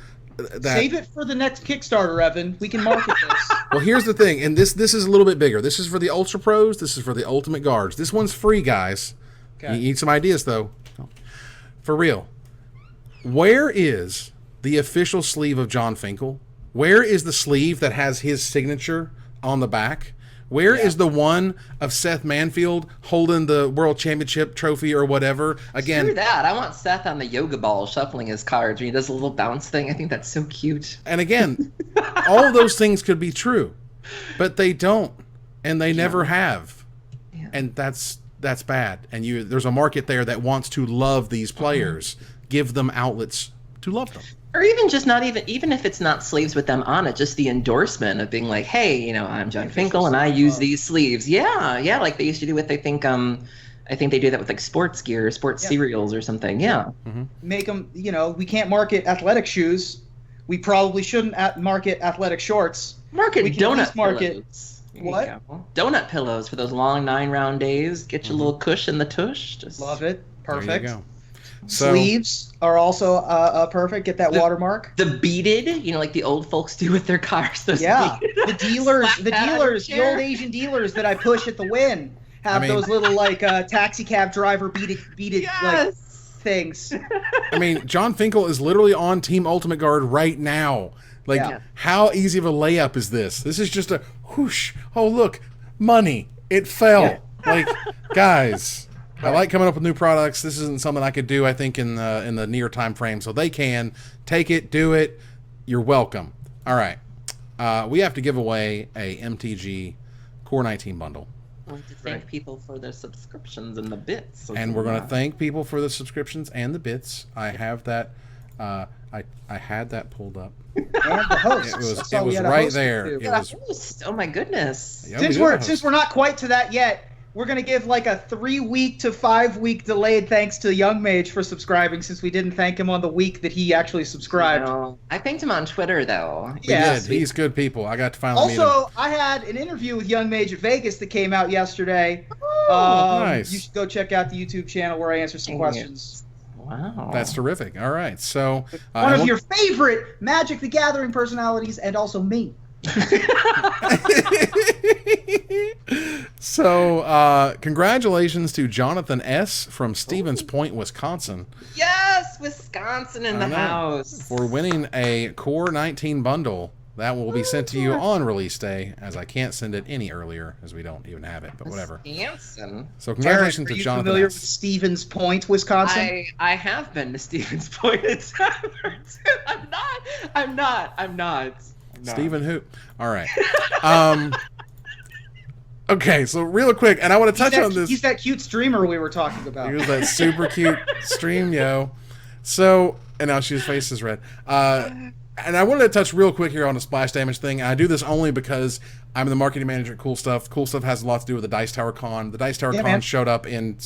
Save it for the next Kickstarter, Evan. We can market this. Well, here's the thing, and this is a little bit bigger. This is for the Ultra Pros. This is for the Ultimate Guards. This one's free, guys. Okay. You need some ideas, though. For real. Where is the official sleeve of John Finkel? Where is the sleeve that has his signature on the back? Where is the one of Seth Manfield holding the World Championship trophy or whatever? Again, screw that. I want Seth on the yoga ball shuffling his cards when he does a little bounce thing. I think that's so cute. And again, all of those things could be true, but they don't, and they never have. Yeah. And that's bad. And there's a market there that wants to love these players, give them outlets to love them. Or even just not even if it's not sleeves with them on it, just the endorsement of being like, hey, I'm John Finkel and I use these sleeves. Yeah, like they used to do with, I think they do that with like sports gear, sports cereals or something. Yeah. Mm-hmm. Make them, we can't market athletic shoes. We probably shouldn't market athletic shorts. Market donut pillows. What? Donut pillows for those long 9-round days. Get your little cush in the tush. Love it. Perfect. There you go. So, sleeves are also perfect. Get that watermark. The beaded, like the old folks do with their cars. Those the dealers, the old Asian dealers that I push at the Win have those little like taxi cab driver beaded like things. I mean, John Finkel is literally on Team Ultimate Guard right now. Like, how easy of a layup is this? This is just a whoosh. Oh, look, money. It fell. Yeah. Like, guys. I like coming up with new products. This isn't something I could do, I think, in the near time frame. So they can take it, do it. You're welcome. All right. We have to give away a MTG Core 19 bundle. I want to thank people for their subscriptions and the bits. And we're going to thank people for the subscriptions and the bits. I have that. I had that pulled up. And the host. It was right there. Oh my goodness! Yeah, since we're not quite to that yet, we're going to give like a 3-week to 5-week delayed thanks to Young Mage for subscribing, since we didn't thank him on the week that he actually subscribed. I thanked him on Twitter, though. Yeah, he's good people. I got to finally meet him. Also, I had an interview with Young Mage at Vegas that came out yesterday. Nice. You should go check out the YouTube channel where I answer some questions. Wow. That's terrific. All right. So one of your favorite Magic the Gathering personalities, and also me. So, congratulations to Jonathan S. from Stevens Point, Wisconsin. Yes, Wisconsin in the house. For winning a Core 19 bundle. That will be sent to you on release day, as I can't send it any earlier, as we don't even have it, but whatever. Wisconsin. So congratulations to Jonathan. Are you familiar with Stevens Point, Wisconsin? I have been to Stevens Point. I'm not. Stephen who? All right. Okay, so real quick, and I want to touch on this. He's that cute streamer we were talking about. He was that super cute stream, yo. So, and now his face is red. And I wanted to touch real quick here on the splash damage thing. And I do this only because I'm the marketing manager at Cool Stuff. Cool Stuff has a lot to do with the Dice Tower Con. The Dice Tower Con showed up in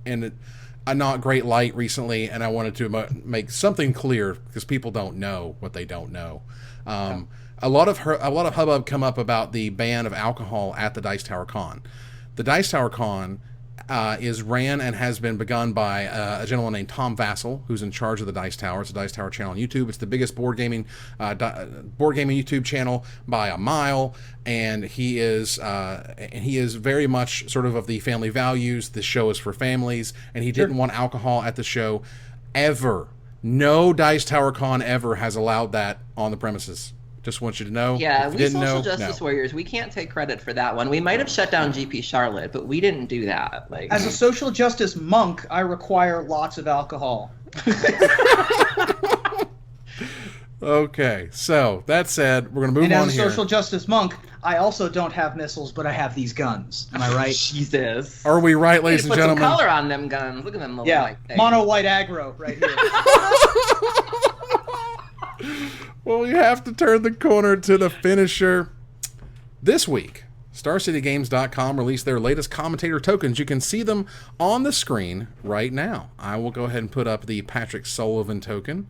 a not great light recently, and I wanted to make something clear because people don't know what they don't know. A lot of hubbub come up about the ban of alcohol at the Dice Tower Con. The Dice Tower Con is ran and has been begun by a gentleman named Tom Vassell, who's in charge of the Dice Tower. It's a Dice Tower channel on YouTube. It's the biggest board gaming YouTube channel by a mile, and he is very much sort of the family values. This show is for families, and he didn't want alcohol at the show ever. No Dice Tower Con ever has allowed that on the premises. Just want you to know. Yeah, we social justice warriors, we can't take credit for that one. We might have shut down GP Charlotte, but we didn't do that. Like, as a social justice monk, I require lots of alcohol. Okay, so that said, we're going to move and on as a here. social justice monk, I also don't have missiles, but I have these guns. Am I right? Jesus. Are we right, ladies and Put gentlemen? some color on them guns. Look at them little Yeah, white things. mono white aggro right here. Well, we have to turn the corner to the finisher. This week, StarCityGames.com released their latest commentator tokens. You can see them on the screen right now. I will go ahead and put up the Patrick Sullivan token,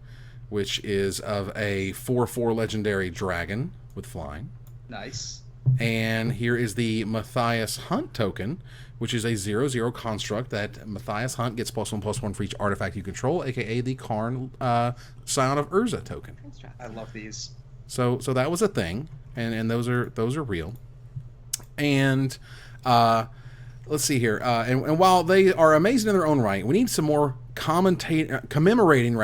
which is of a 4/4 legendary dragon with flying. Nice. And here is the Matthias Hunt token, which is a 0/0 construct that Matthias Hunt gets +1/+1 for each artifact you control, aka the Karn Scion of Urza token. I love these. So that was a thing, and those are real. And let's see here. And while they are amazing in their own right, we need some more commemorating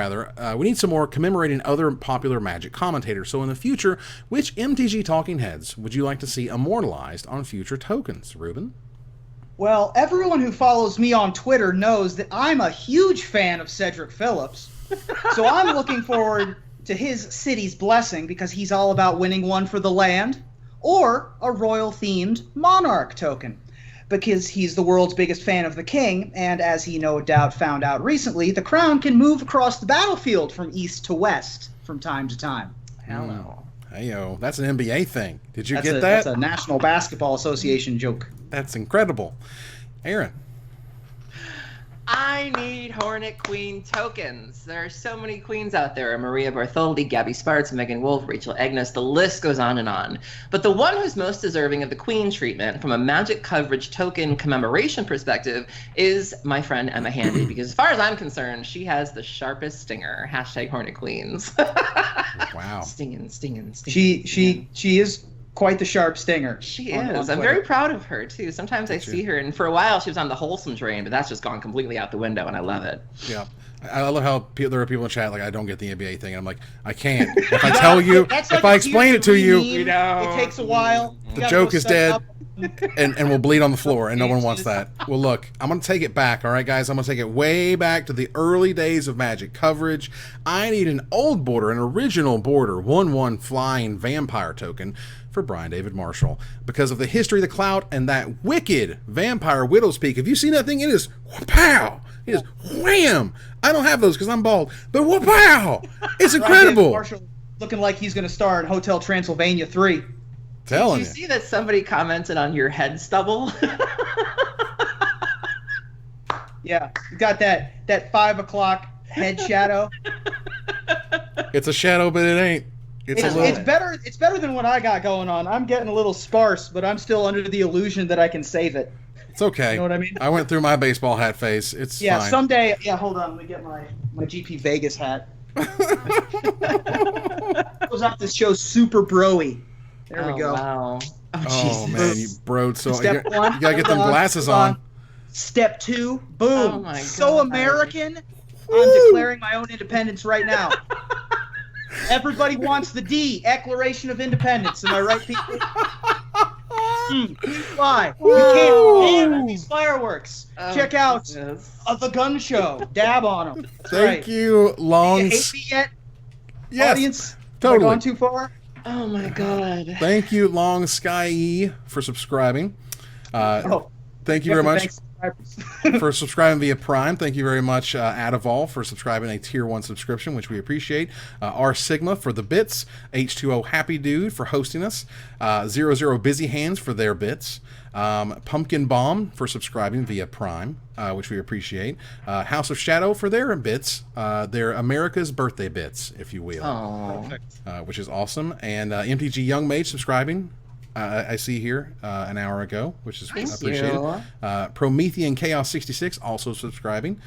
other popular Magic commentators. So in the future, which MTG talking heads would you like to see immortalized on future tokens, Ruben? Well, everyone who follows me on Twitter knows that I'm a huge fan of Cedric Phillips. So I'm looking forward to his City's Blessing because he's all about winning one for the land, or a royal-themed Monarch token because he's the world's biggest fan of the king, and as he no doubt found out recently, the crown can move across the battlefield from east to west from time to time. Hello. Hey-yo, that's an NBA thing. Did you That's get a, that? That's a National Basketball Association joke. That's incredible. Aaron. I need Hornet Queen tokens. There are so many queens out there. Maria Bartholdi, Gabby Sparks, Megan Wolf, Rachel Agnes. The list goes on and on. But the one who's most deserving of the queen treatment from a Magic coverage token commemoration perspective is my friend Emma Handy. Because as far as I'm concerned, she has the sharpest stinger. Hashtag Hornet Queens. Wow. Stinging. She is quite the sharp stinger. She on is. I'm Twitter. very proud of her, too. Sometimes I see her, and for a while she was on the wholesome train, but that's just gone completely out the window, and I love it. Yeah. I love how there are people in chat like, I don't get the NBA thing. And I'm like, I can't. If I tell you, if I explain it to you, It takes a while. You the gotta joke go is set it dead. up. and we'll bleed on the floor, and no one wants that. Well, look, I'm going to take it back, all right, guys? I'm going to take it way back to the early days of Magic coverage. I need an old border, an original border, 1/1 flying vampire token for Brian David Marshall. Because of the history of the clout and that wicked vampire Widow's Peak. Have you seen that thing? It is pow! It is wham! I don't have those because I'm bald, but pow! It's incredible! Marshall looking like he's going to star in Hotel Transylvania 3. Telling Did you see that somebody commented on your head stubble? Yeah, you got that 5 o'clock head shadow. It's a shadow, but it ain't. It's better. It's better than what I got going on. I'm getting a little sparse, but I'm still under the illusion that I can save it. It's okay. You know what I mean? I went through my baseball hat phase. It's Yeah, fine. someday. Yeah, hold on. Let me get my GP Vegas hat. Goes off this show super broy. There we go. Wow. Oh man, you broed so. Step You one. gotta get them hold glasses hold on. Step 2. Boom. Oh my So God. American. Woo. I'm declaring my own independence right now. Everybody wants the D, Declaration of Independence. Am I right, people? Why? You can't ban these fireworks. Oh, Check out goodness. The Gun Show. Dab on them. Thank you, Long. You hate me yet, Yes, audience? Have I totally. gone too far? Oh my God. Thank you, Long Sky, for subscribing. Thank you very much for subscribing via Prime. Thank you very much, Adavol, for subscribing a Tier 1 subscription, which we appreciate. R Sigma for the bits. H2O Happy Dude for hosting us. 00 Busy Hands for their bits. Pumpkin Bomb for subscribing via Prime, which we appreciate. House of Shadow for their bits. Their America's birthday bits, if you will. Oh. Which is awesome. And MTG Young Mage subscribing. I see here an hour ago, which is appreciated. Promethean Chaos 66 also subscribing.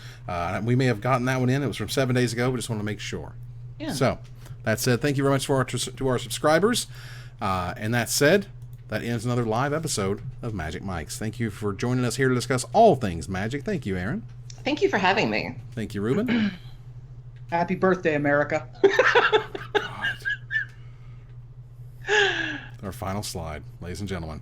We may have gotten that one in. It was from 7 days ago. We just want to make sure. Yeah. So, that said, thank you very much to our subscribers. And that said, that ends another live episode of Magic Mics. Thank you for joining us here to discuss all things Magic. Thank you, Aaron. Thank you for having me. Thank you, Ruben. Happy birthday, America. Our final slide, ladies and gentlemen.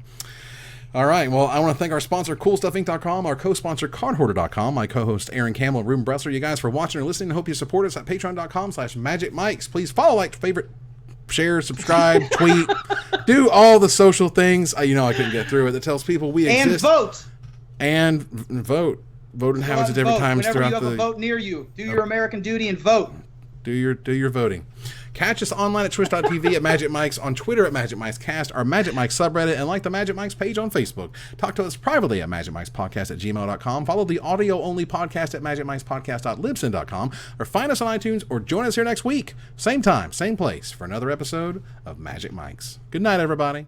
All right. Well, I want to thank our sponsor, CoolStuffInc.com, our co-sponsor, CardHoarder.com, my co-host, Aaron Campbell, and Ruben Bressler. You guys for watching or listening. I hope you support us at Patreon.com/MagicMikes. Please follow, like, favorite, share, subscribe, tweet, do all the social things. I couldn't get through it. That tells people we exist. And vote. Vote in habits at different times Whenever throughout you have a vote near you, do your American duty and vote. Do your voting. Catch us online at twitch.tv at Magic Mikes, on Twitter at Magic Mikes Cast, our Magic Mikes subreddit, and like the Magic Mikes page on Facebook. Talk to us privately at magicmikespodcast@gmail.com. Follow the audio-only podcast at magicmikespodcast.libsyn.com, or find us on iTunes, or join us here next week. Same time, same place, for another episode of Magic Mikes. Good night, everybody.